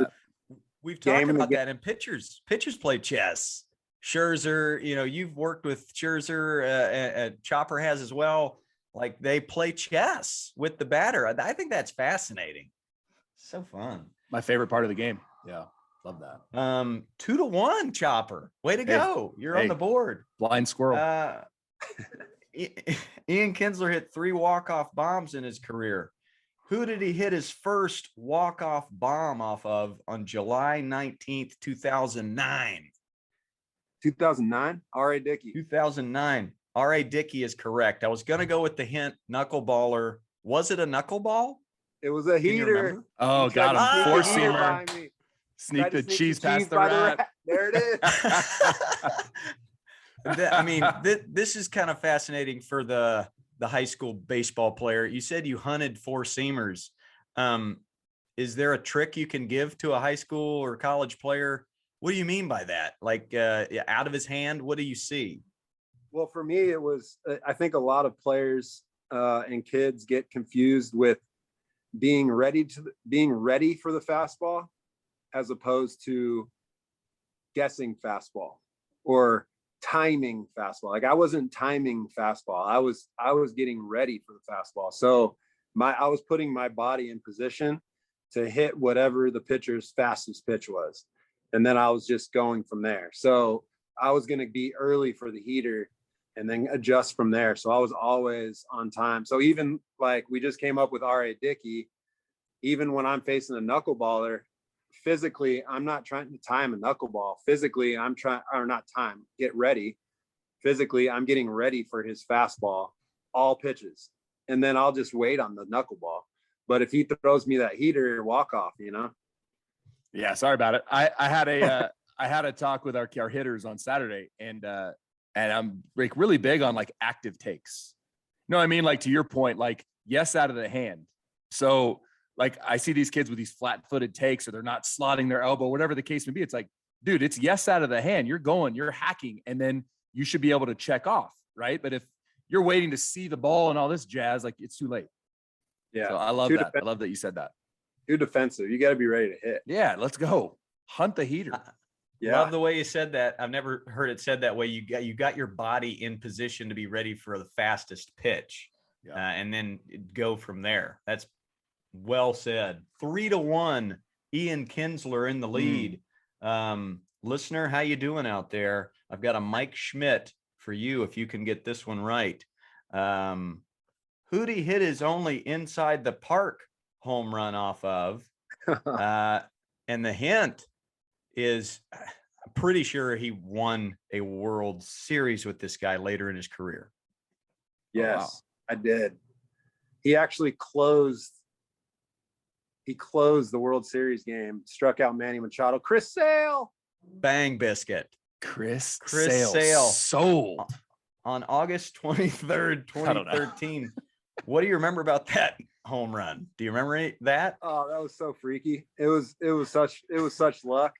we've talked about that. And pitchers play chess. Scherzer, you've worked with Scherzer, and Chopper has as well. Like they play chess with the batter. I think that's fascinating. So fun. My favorite part of the game. Yeah. Love that. 2-1, Chopper. Way to go. You're on the board. Blind squirrel. Ian Kinsler hit 3 walk-off bombs in his career. Who did he hit his first walk-off bomb off of on July 19th, 2009? 2009, R.A. Dickey. 2009. R.A. Dickey is correct. I was going to go with the hint, knuckleballer. Was it a knuckleball? It was a heater. Oh, got him. Four-seamer. Sneak the cheese past the rat. There it is. I mean, this is kind of fascinating for the high school baseball player. You said you hunted four seamers. Is there a trick you can give to a high school or college player? What do you mean by that? Like out of his hand, what do you see? Well, for me, it was, I think a lot of players and kids get confused with being ready for the fastball as opposed to guessing fastball or timing fastball. Like I wasn't timing fastball. I was getting ready for the fastball. So I was putting my body in position to hit whatever the pitcher's fastest pitch was. And then I was just going from there. So I was going to be early for the heater and then adjust from there. So I was always on time. So even like we just came up with R.A. Dickey, even when I'm facing a knuckleballer, physically, I'm not trying to time a knuckleball. Physically, get ready. Physically, I'm getting ready for his fastball, all pitches. And then I'll just wait on the knuckleball. But if he throws me that heater, walk off, Yeah, sorry about it. I had a talk with our hitters on Saturday, and I'm like really big on like active takes. No, I mean, like to your point, like yes out of the hand. So like I see these kids with these flat-footed takes, or they're not slotting their elbow, whatever the case may be. It's like, dude, it's yes out of the hand. You're hacking, and then you should be able to check off, right? But if you're waiting to see the ball and all this jazz, like it's too late. Yeah. So I love that. I love that you said that. Too defensive. You got to be ready to hit. Yeah, let's go. Hunt the heater. Yeah. Love the way you said that. I've never heard it said that way. You got your body in position to be ready for the fastest pitch, and then go from there. That's well said. 3-1, Ian Kinsler in the lead. Listener, how you doing out there? I've got a Mike Schmidt for you if you can get this one right. Who'd he hit his only inside the park home run off of? And the hint is, I'm pretty sure he won a World Series with this guy later in his career. Yes, oh, wow. I did. He actually closed the World Series game, struck out Manny Machado. Chris Sale. Bang biscuit. Chris Sale. Sold. On August 23rd, 2013. What do you remember about that home run? Do you remember that? Oh, that was so freaky. It was such luck.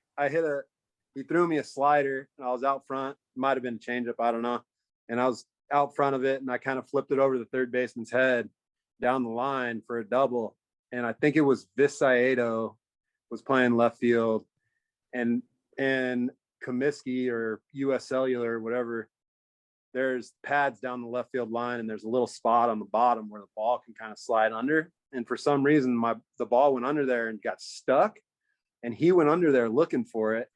He threw me a slider and I was out front. Might have been a changeup, I don't know. And I was out front of it and I kind of flipped it over the third baseman's head down the line for a double. And I think it was Viscaedo was playing left field, and Comiskey or US Cellular or whatever there's pads down the left field line, and there's a little spot on the bottom where the ball can kind of slide under. And for some reason, the ball went under there and got stuck, and he went under there looking for it.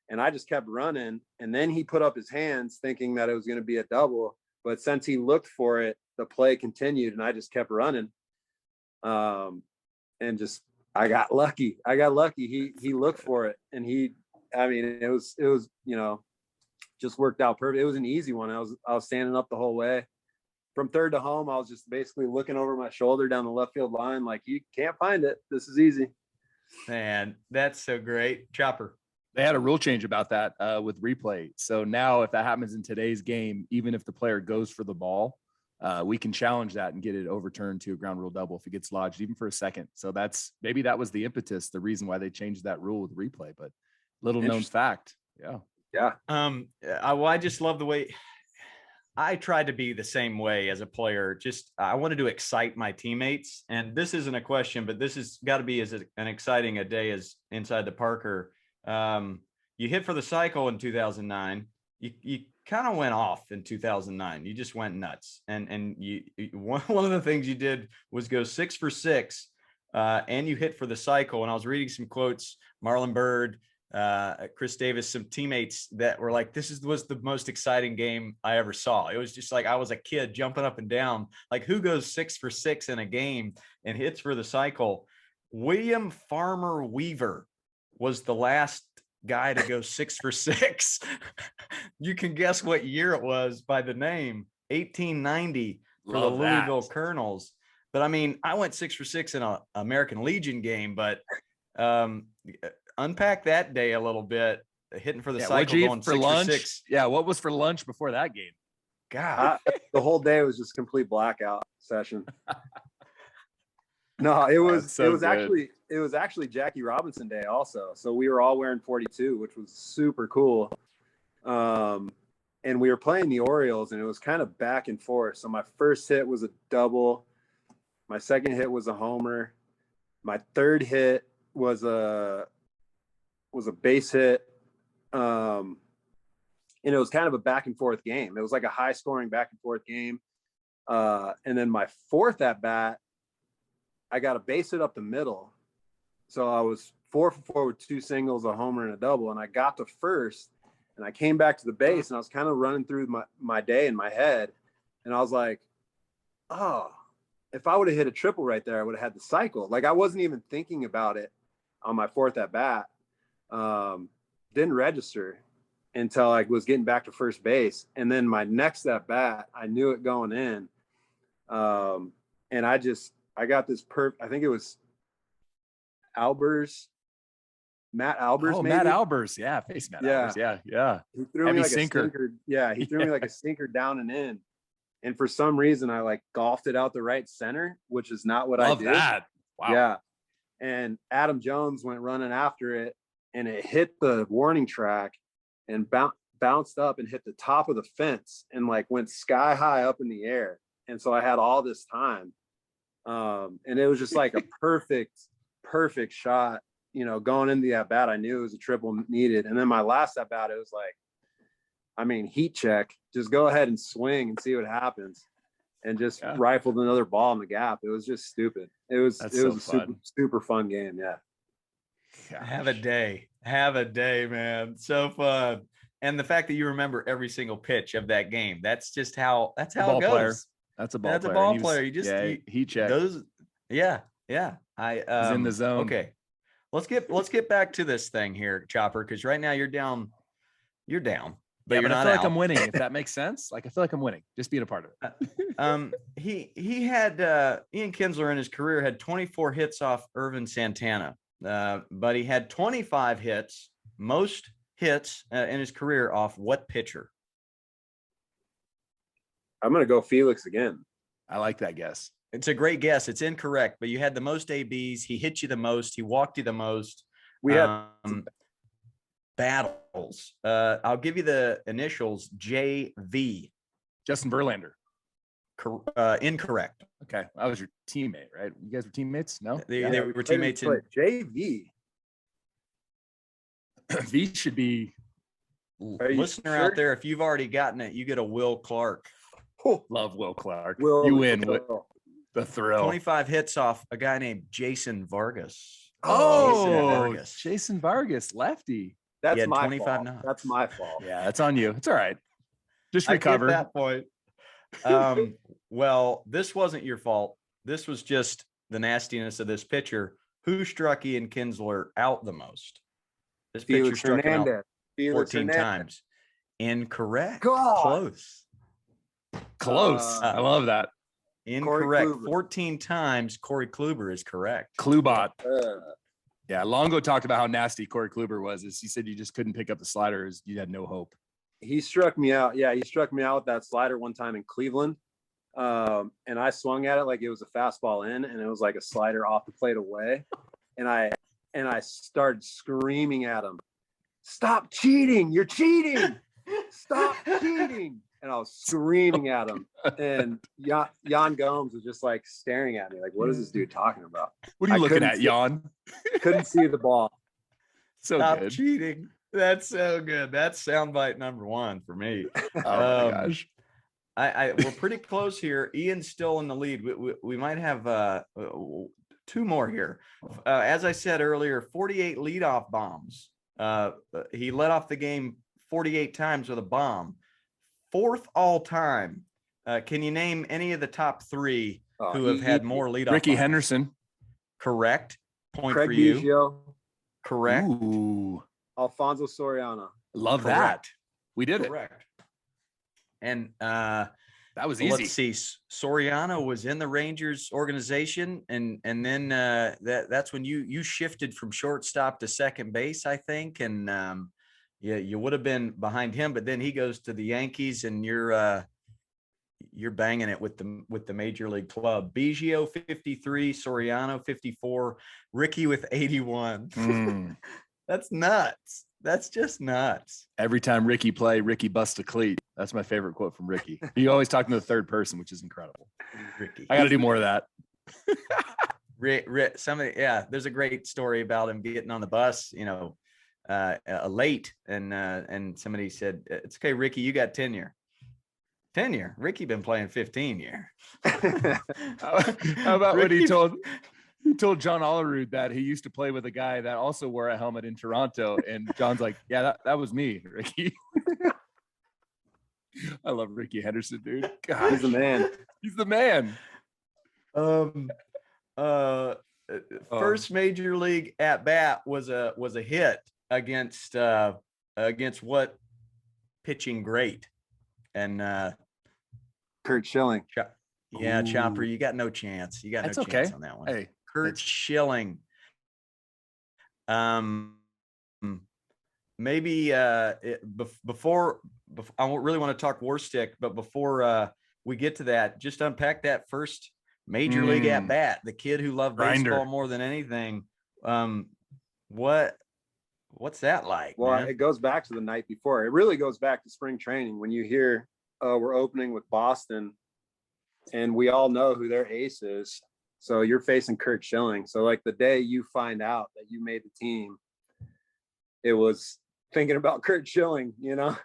And I just kept running. And then he put up his hands thinking that it was going to be a double. But since he looked for it, the play continued, and I just kept running. And just, I got lucky. He looked for it, and it was, just worked out perfect. It was an easy one. I was standing up the whole way. From third to home, I was just basically looking over my shoulder down the left field line, like, you can't find it. This is easy. Man, that's so great. Chopper. They had a rule change about that with replay. So now if that happens in today's game, even if the player goes for the ball, we can challenge that and get it overturned to a ground rule double if it gets lodged even for a second. So maybe that was the impetus, the reason why they changed that rule with replay, but little known fact. Yeah. Yeah. I just love the way I tried to be the same way as a player. I wanted to excite my teammates. And this isn't a question, but this has got to be as an exciting a day as Inside the Parker. You hit for the cycle in 2009. You kind of went off in 2009. You just went nuts. And one of the things you did was go 6 for 6, and you hit for the cycle. And I was reading some quotes, Marlon Byrd, Chris Davis, some teammates that were like, was the most exciting game I ever saw. It was just like I was a kid jumping up and down. Like, who goes 6 for 6 in a game and hits for the cycle? William Farmer Weaver was the last guy to go 6 for 6. You can guess what year it was by the name, 1890 for the Louisville Colonels. But I mean, I went 6 for 6 in an American Legion game, but unpack that day a little bit, hitting for the cycle, going for 6 lunch? for 6. Yeah, what was for lunch before that game? God, the whole day was just complete blackout session. No, it was actually Jackie Robinson Day also. So we were all wearing 42, which was super cool. And we were playing the Orioles, and it was kind of back and forth. So my first hit was a double. My second hit was a homer. My third hit was a base hit. And it was kind of a back and forth game. It was like a high scoring back and forth game. And then my fourth at bat, I got a base hit up the middle. So I was 4 for 4 with 2 singles, a homer, and a double. And I got to first, and I came back to the base, and I was kind of running through my day in my head. And I was like, oh, if I would have hit a triple right there, I would have had the cycle. Like, I wasn't even thinking about it on my fourth at bat. Didn't register until I was getting back to first base. And then my next at bat, I knew it going in. And I got this I think it was Matt Albers. Oh, maybe? Matt Albers. Yeah. Face Matt Albers. Yeah. He threw me like a sinker. Yeah. He threw me like a sinker down and in. And for some reason, I like golfed it out the right center, which is not what I did. Love that. Wow. Yeah. And Adam Jones went running after it, and it hit the warning track and bounced up and hit the top of the fence and like went sky high up in the air. And so I had all this time. And it was just like a perfect shot, going into the at bat. I knew it was a triple needed. And then my last at bat, it was like, heat check, just go ahead and swing and see what happens. And just rifled another ball in the gap. It was just stupid. It was a super fun game. Yeah. Gosh. Have a day, man. So fun. And the fact that you remember every single pitch of that game, that's how it goes. Player. That's a ball player. A ball player. You just heat check. Yeah. He's in the zone. Okay. Let's get back to this thing here, Chopper, because right now you're down. But you're not I feel out. like I'm winning, if that makes sense. Like, I feel like I'm winning, just being a part of it. He had Ian Kinsler in his career had 24 hits off Irvin Santana, but he had 25 hits, most hits in his career off what pitcher? I'm going to go Felix again. I like that guess. It's a great guess. It's incorrect, but you had the most ABs. He hit you the most. He walked you the most. We had battles. I'll give you the initials JV. Justin Verlander. Incorrect. Okay. I was your teammate, right? You guys were teammates? No? They were teammates in JV. V should be listener out there, if you've already gotten it, you get a Will Clark. Love Will Clark. Will, you win with the thrill. 25 hits off a guy named Jason Vargas. Jason Vargas, lefty. That's my 25 fault. knocks. That's my fault. Yeah, that's on you. It's all right. Just I recover. get that point. Well, this wasn't your fault. This was just the nastiness of this pitcher. Who struck Ian Kinsler out the most? This pitcher struck him out 14 times. Incorrect. God. Close. I love that. Incorrect. 14 times. Corey Kluber is correct. Klubot. Yeah, Longo talked about how nasty Corey Kluber was. He said you just couldn't pick up the sliders. You had no hope. He struck me out. Yeah, he struck me out with that slider one time in Cleveland. And I swung at it like it was a fastball in, and it was like a slider off the plate away. And I started screaming at him, "Stop cheating! You're cheating! Stop cheating!" And I was screaming at him. And Jan Gomes was just like staring at me, like, "What is this dude talking about?" What are you looking at, Jan? Couldn't see the ball. Stop good. cheating. That's so good. That's soundbite number one for me. Oh my gosh. We're pretty close here. Ian's still in the lead. We might have two more here. As I said earlier, 48 leadoff bombs. He led off the game 48 times with a bomb. Fourth all time. Can you name any of the top three who have had more leadoff Ricky bombs? Henderson. Correct. Point Craig for you. Biggio, Correct. Ooh, Alfonso Soriano. love Correct. that. We did Correct. And it. That was easy. let's see. Soriano was in the Rangers organization, and then that's when you shifted from shortstop to second base, I think, and yeah, you would have been behind him, but then he goes to the Yankees, and you're banging it with the major league club. Biggio 53, Soriano 54, Ricky with 81. That's nuts. That's just nuts. Every time Ricky play, Ricky busts a cleat. That's my favorite quote from Ricky. He always talking to the third person, which is incredible. Ricky. I got to do more of that. There's a great story about him getting on the bus, late, and somebody said, "It's okay, Ricky, you got tenure." Tenure. Ricky been playing 15 year. How about Ricky, when he told John Olerud that he used to play with a guy that also wore a helmet in Toronto, and John's like, "Yeah, that was me, Ricky." I love Ricky Henderson, dude. Gosh. He's the man. He's the man. First major league at bat was a hit against what pitching great, and Kurt Schilling. Chopper, you got no chance. You got That's no chance okay. on that one. Hey, Kurt Schilling. Maybe before I really want to talk WARSTIC, but before we get to that, just unpack that first major league at bat. The kid who loved baseball more than anything. What's that like? Well, man? it goes back to the night before. It really goes back to spring training when you hear we're opening with Boston, and we all know who their ace is. So you're facing Kurt Schilling. So like the day you find out that you made the team, it was thinking about Kurt Schilling, and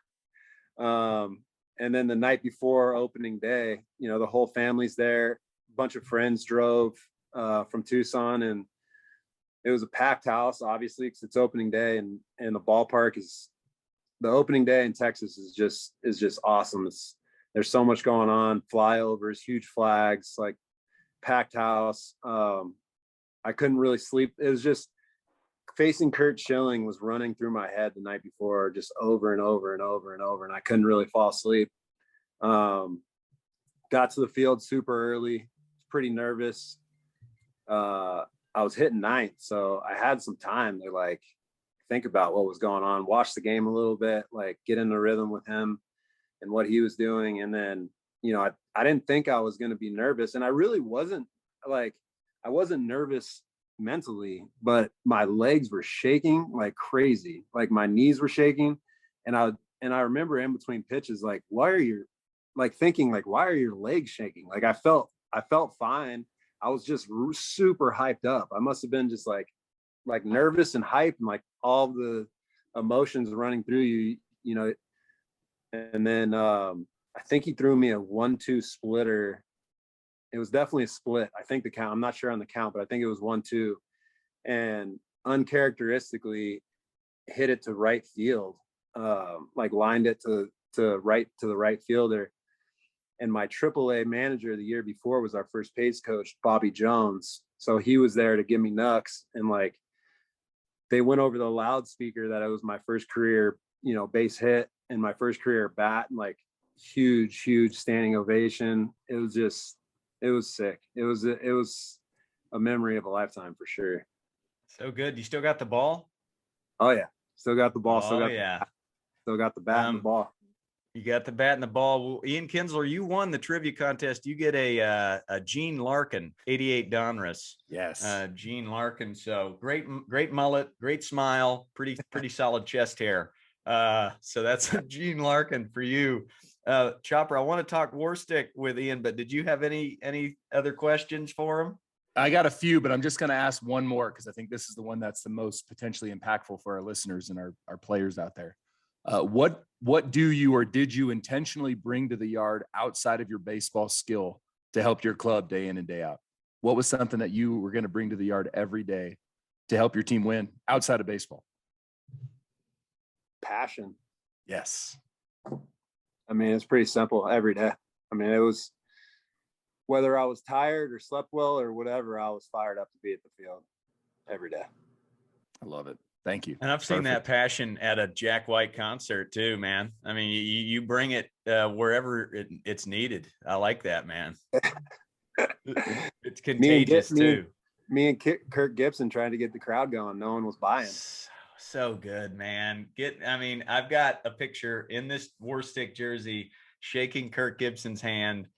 then the night before opening day, the whole family's there. A bunch of friends drove from Tucson, and it was a packed house, obviously, because it's opening day, and the ballpark the opening day in Texas is just awesome. There's so much going on, flyovers, huge flags, like packed house. I couldn't really sleep. It was just facing Kurt Schilling was running through my head the night before, just over and over and over and over, and I couldn't really fall asleep. Got to the field super early, pretty nervous. I was hitting ninth, so I had some time to like think about what was going on, watch the game a little bit, like get in the rhythm with him and what he was doing. And then, I didn't think I was going to be nervous, and I really wasn't. Like, I wasn't nervous mentally, but my legs were shaking like crazy. Like my knees were shaking. And I remember in between pitches, like, why are your legs shaking? Like I felt fine. I was just super hyped up. I must've been just like nervous and hyped, and like all the emotions running through you, you know, and then I think he threw me a 1-2 splitter. It was definitely a split. I think the count, I'm not sure on the count, but I think it was 1-2, and uncharacteristically hit it to right field, like lined it to the right fielder. And my AAA manager the year before was our first base coach, Bobby Jones. So he was there to give me knucks, and like they went over the loudspeaker that it was my first career, you know, base hit and my first career bat, and like huge standing ovation. It was sick. It was a memory of a lifetime for sure. So good. You still got the ball? Oh yeah, still got the ball. Oh yeah, still got the bat and the ball. You got the bat and the ball. Well, Ian Kinsler, you won the trivia contest. You get a Gene Larkin 88 Donruss. Yes, Gene Larkin. So great mullet, great smile, pretty solid chest hair. So that's a Gene Larkin for you. Chopper, I want to talk WARSTIC with Ian, but did you have any other questions for him? I got a few, but I'm just going to ask one more because I think this is the one that's the most potentially impactful for our listeners and our players out there. What do you or did you intentionally bring to the yard outside of your baseball skill to help your club day in and day out? What was something that you were going to bring to the yard every day to help your team win outside of baseball? Passion. Yes. I mean, it's pretty simple every day. I mean, it was whether I was tired or slept well or whatever, I was fired up to be at the field every day. I love it. Thank you. And I've seen that passion at a Jack White concert too, man. I mean, you bring it wherever it's needed. I like that, man. It's contagious too. Me and Kirk Gibson trying to get the crowd going. No one was buying. So good, man. I've got a picture in this WARSTIC jersey shaking Kirk Gibson's hand.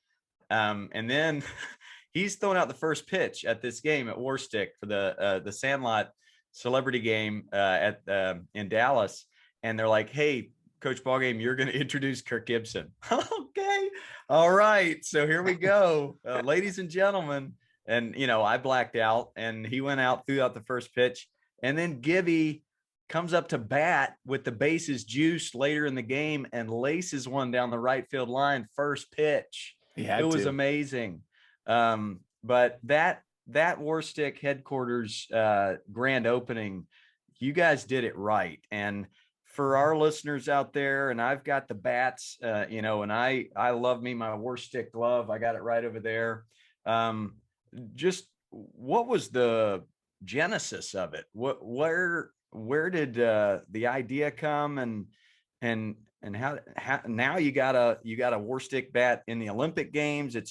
And then he's throwing out the first pitch at this game at WARSTIC for the Sandlot celebrity game in Dallas. And they're like, hey, Coach Ballgame, you're going to introduce Kirk Gibson. Okay. All right. So here we go, ladies and gentlemen. And, you know, I blacked out and he went out, threw out the first pitch. And then Gibby comes up to bat with the bases juiced later in the game and laces one down the right field line, first pitch. It was amazing. But that WARSTIC headquarters grand opening, you guys did it right. And for our listeners out there, and I've got the bats, you know, and I love me my WARSTIC glove. I got it right over there. Just what was the genesis of it? Where did the idea come, and how now you got a WARSTIC bat in the Olympic Games? You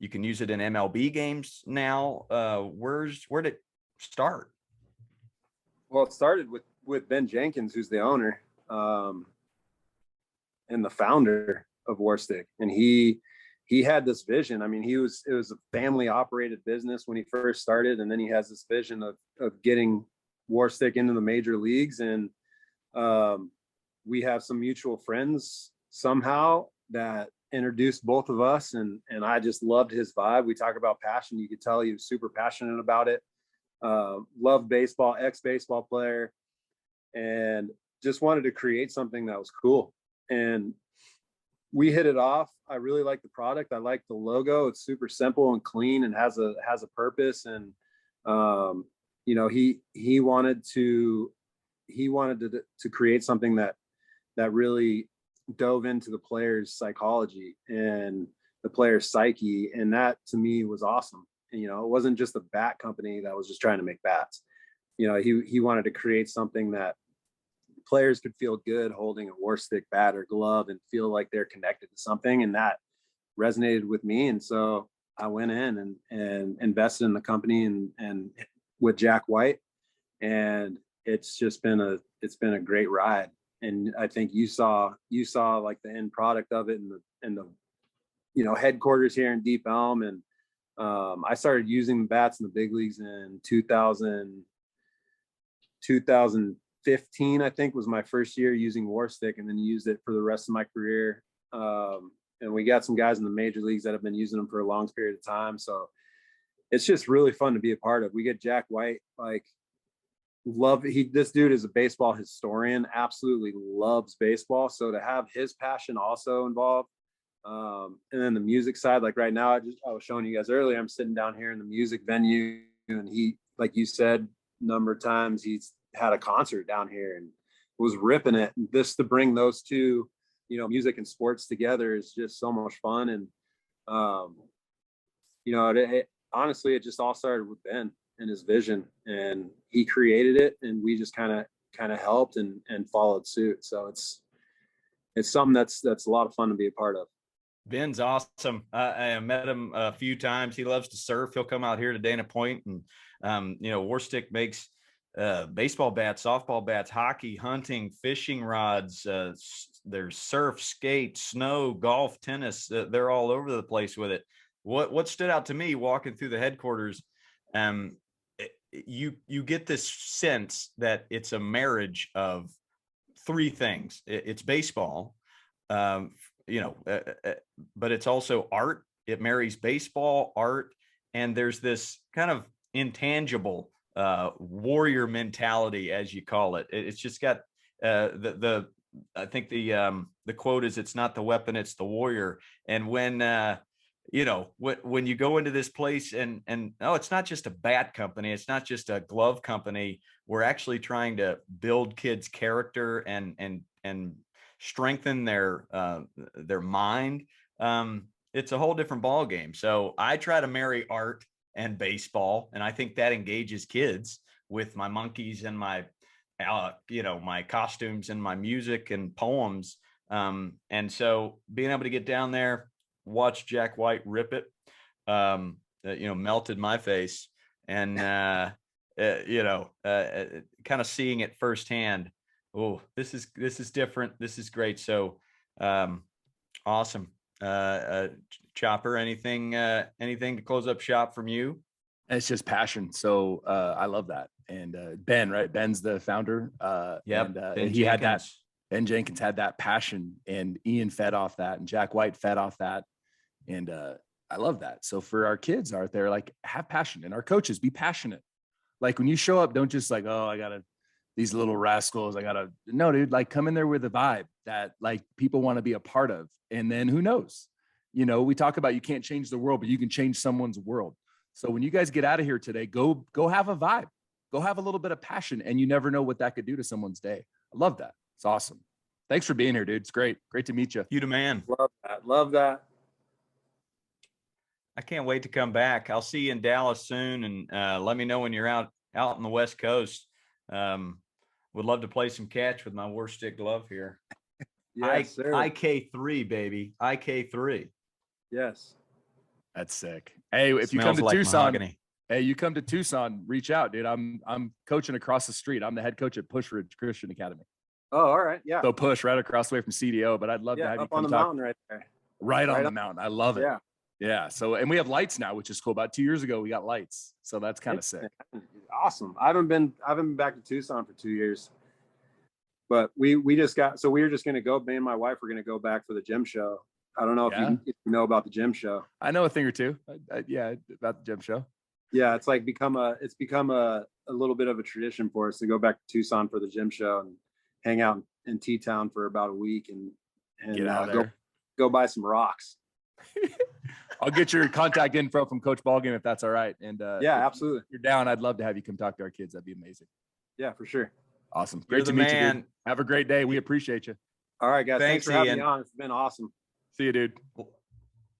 can use it in MLB games now. Where did it start? Well, it started with Ben Jenkins, who's the owner and the founder of WARSTIC, and he had this vision. I mean, it was a family operated business when he first started, and then he has this vision of getting WARSTIC into the major leagues. And we have some mutual friends somehow that introduced both of us, and I just loved his vibe. We talk about passion. You could tell he was super passionate about it. Loved baseball, ex-baseball player, and just wanted to create something that was cool. And we hit it off. I really like the product. I like the logo. It's super simple and clean and has a purpose. And you know, he wanted to create something that really dove into the player's psychology and the player's psyche. And that to me was awesome. And, you know, it wasn't just a bat company that was just trying to make bats. You know, he wanted to create something that players could feel good holding a WARSTIC bat or glove and feel like they're connected to something. And that resonated with me. And so I went in and invested in the company and with Jack White. And it's just been a great ride. And I think you saw like the end product of it in the you know, headquarters here in Deep Elm. And I started using the bats in the big leagues in 2015, I think, was my first year using WARSTIC, and then used it for the rest of my career. And we got some guys in the major leagues that have been using them for a long period of time. So it's just really fun to be a part of. We get Jack White like this dude is a baseball historian, absolutely loves baseball. So to have his passion also involved. And then the music side, like right now, I was showing you guys earlier, I'm sitting down here in the music venue, and he, like you said, a number of times he's had a concert down here and was ripping it. And this, to bring those two, music and sports together, is just so much fun. And honestly, it just all started with Ben and his vision, and he created it, and we just kind of helped and followed suit. So it's something that's a lot of fun to be a part of. Ben's awesome. I met him a few times. He loves to surf. He'll come out here to Dana Point, and WARSTIC makes baseball bats, softball bats, hockey, hunting, fishing rods. There's surf, skate, snow, golf, tennis. They're all over the place with it. What stood out to me walking through the headquarters, you get this sense that it's a marriage of three things. It's baseball, but it's also art. It marries baseball, art, and there's this kind of intangible warrior mentality, as you call it. It's just got I think the quote is, "It's not the weapon, it's the warrior." And when when you go into this place and it's not just a bat company, it's not just a glove company. We're actually trying to build kids' character and strengthen their mind. It's a whole different ball game. So I try to marry art and baseball, and I think that engages kids with my monkeys and my my costumes and my music and poems. And so being able to get down there, watch Jack White rip it, melted my face, and kind of seeing it firsthand. Oh, this is different. This is great. So awesome. Chopper, anything to close up shop from you? It's just passion. So I love that. And Ben, right? Ben's the founder. Yep. And he had that. Ben Jenkins had that passion, and Ian fed off that, and Jack White fed off that. And I love that. So for our kids out there, like, have passion, and our coaches, be passionate. Like when you show up, don't just like, oh, I gotta, these little rascals, no, dude, like come in there with a vibe that like people want to be a part of. And then who knows, we talk about, you can't change the world, but you can change someone's world. So when you guys get out of here today, go have a vibe, go have a little bit of passion, and you never know what that could do to someone's day. I love that. It's awesome. Thanks for being here, dude. It's great. Great to meet you. You the man. Love that. I can't wait to come back. I'll see you in Dallas soon, and let me know when you're out on the West Coast. Would love to play some catch with my WARSTIC glove here. Yes, sir. IK3, baby. IK3. Yes. That's sick. Hey, if you come to Tucson, you come to Tucson, reach out, dude. I'm coaching across the street. I'm the head coach at Push Ridge Christian Academy. Oh, all right. Yeah. So Push, right across the way from CDO, but I'd love to have you come on the mountain right there. Right on the mountain. I love it. Yeah. Yeah. So, and we have lights now, which is cool. About 2 years ago, we got lights. So that's kind of sick. Awesome. I haven't been back to Tucson for 2 years, but we were just going to go, me and my wife were going to go back for the gym show. I don't know if you know about the gym show. I know a thing or two. Yeah. About the gym show. Yeah. It's like become a little bit of a tradition for us to go back to Tucson for the gym show and hang out in T-Town for about a week and get out there. Go buy some rocks. I'll get your contact info from Coach Ballgame if that's all right. And yeah, absolutely. If you're down, I'd love to have you come talk to our kids. That'd be amazing. Yeah, for sure. Awesome. Great to meet you, dude. Have a great day. We appreciate you. All right, guys. Thanks for having Ian. me on. It's been awesome. See you, dude.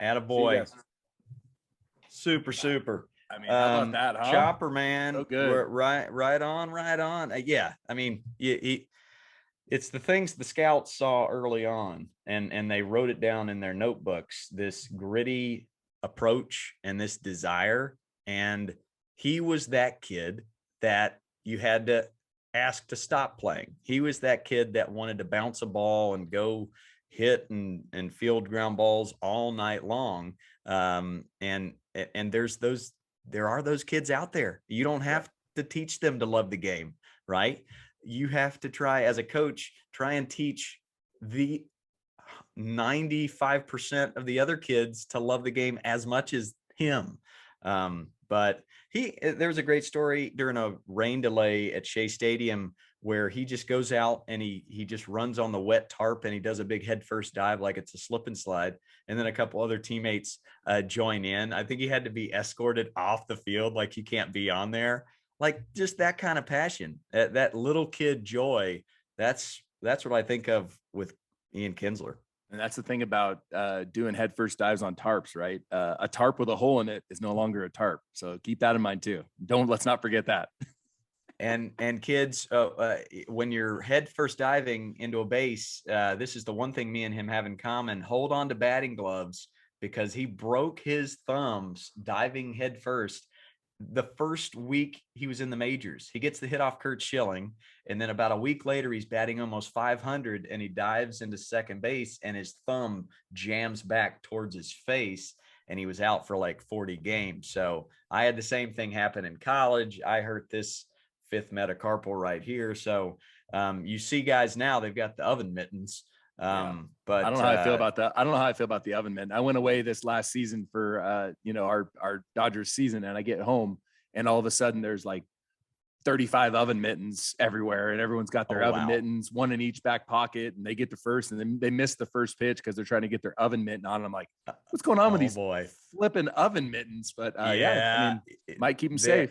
Atta boy. Super. I mean, how about that, huh? Chopper, man. So good. Right on. Yeah. I mean, it's the things the scouts saw early on, and they wrote it down in their notebooks, this gritty approach and this desire. And he was that kid that you had to ask to stop playing. He was that kid that wanted to bounce a ball and go hit and field ground balls all night long. And there are those kids out there. You don't have to teach them to love the game, right? You have to try, as a coach, try and teach the 95% of the other kids to love the game as much as him. But there was a great story during a rain delay at Shea Stadium where he just goes out and he just runs on the wet tarp and he does a big head first dive like it's a slip and slide. And then a couple other teammates join in. I think he had to be escorted off the field, like he can't be on there. Like just that kind of passion, that little kid joy. That's what I think of with Ian Kinsler. And that's the thing about doing head first dives on tarps, right? A tarp with a hole in it is no longer a tarp. So keep that in mind too. Let's not forget that. And kids, when you're head first diving into a base, this is the one thing me and him have in common. Hold on to batting gloves, because he broke his thumbs diving head first the first week he was in the majors. He gets the hit off Kurt Schilling, and then about a week later he's batting almost 500 and he dives into second base and his thumb jams back towards his face and he was out for like 40 games. So I had the same thing happen in college. I hurt this fifth metacarpal right here. So you see guys now, they've got the oven mittens. But I don't know how I feel about that. I don't know how I feel about the oven mitten. I went away this last season for our Dodgers season, and I get home and all of a sudden there's like 35 oven mittens everywhere, and everyone's got their oven mittens, one in each back pocket, and they get to first, and then they miss the first pitch because they're trying to get their oven mitten on. And I'm like, what's going on with these flipping oven mittens? But I mean, it might keep them safe.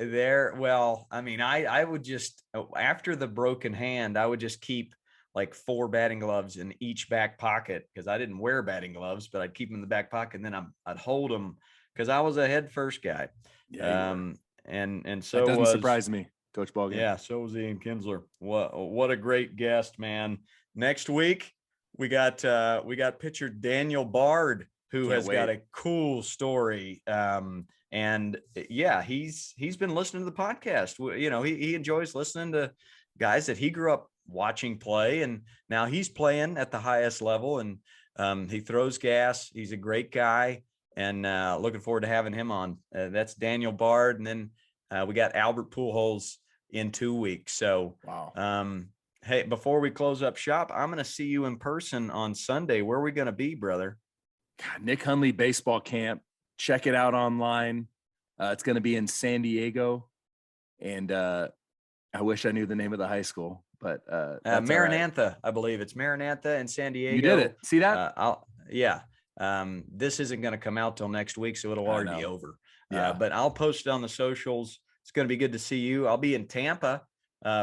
Well, I mean, I would just, after the broken hand, I would just keep like 4 batting gloves in each back pocket, because I didn't wear batting gloves, but I'd keep them in the back pocket, and then I'd hold them because I was a head first guy. And so that doesn't surprise me, Coach Ballgame. Yeah, so was Ian Kinsler. What a great guest, man. Next week we got pitcher Daniel Bard, who got a cool story. And yeah, he's been listening to the podcast. You know, he enjoys listening to guys that he grew up watching play, and now he's playing at the highest level, and he throws gas. He's a great guy, and looking forward to having him on. That's Daniel Bard. And then we got Albert Pujols in 2 weeks. So, wow. Hey, before we close up shop, I'm going to see you in person on Sunday. Where are we going to be, brother? God, Nick Hundley baseball camp. Check it out online. It's going to be in San Diego. And I wish I knew the name of the high school, but Maranatha, right. I believe it's Maranatha in San Diego. You did it. See that? This isn't going to come out till next week, so it'll already be over. Yeah. But I'll post it on the socials. It's going to be good to see you. I'll be in Tampa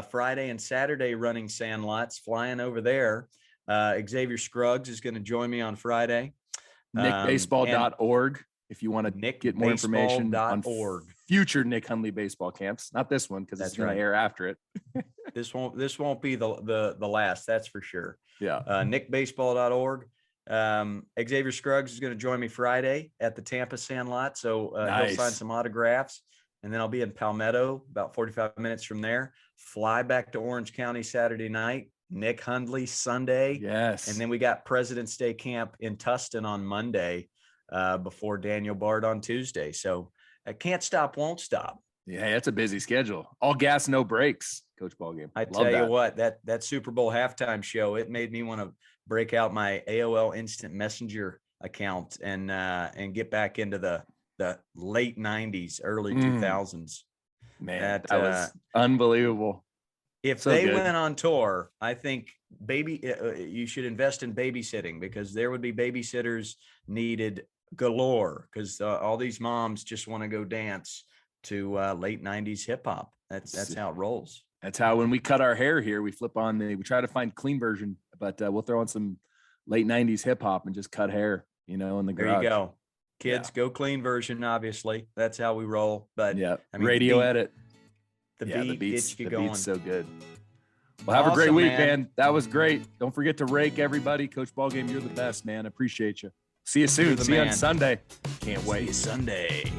Friday and Saturday running Sandlots, flying over there. Xavier Scruggs is going to join me on Friday. NickBaseball.org if you want to get more information on future Nick Hundley baseball camps. Not this one, because it's going to air after it. This won't be the last, that's for sure. Yeah. NickBaseball.org. Xavier Scruggs is going to join me Friday at the Tampa Sandlot, so he'll sign some autographs, and then I'll be in Palmetto about 45 minutes from there. Fly back to Orange County Saturday night. Nick Hundley Sunday. Yes. And then we got President's Day camp in Tustin on Monday before Daniel Bard on Tuesday. So I can't stop, won't stop. Yeah, that's a busy schedule. All gas, no breaks, Coach Ballgame. I tell you what, that Super Bowl halftime show, it made me want to break out my AOL Instant Messenger account and get back into the late 90s, early 2000s. Man, that was unbelievable. If they went on tour, I think you should invest in babysitting, because there would be babysitters needed galore, because all these moms just want to go dance to late 90s hip hop. That's how it rolls. That's how, when we cut our hair here, we flip on we try to find clean version, but we'll throw on some late 90s hip hop and just cut hair, in the garage. There you go. Kids, go clean version, obviously. That's how we roll. But yeah, I mean, radio edit. The beat gets you going. Beat's so good. Well, have a great week, man. That was great. Don't forget to rake everybody. Coach Ballgame, you're the best, man. Appreciate you. See you soon. See you on Sunday. Can't wait. See you Sunday.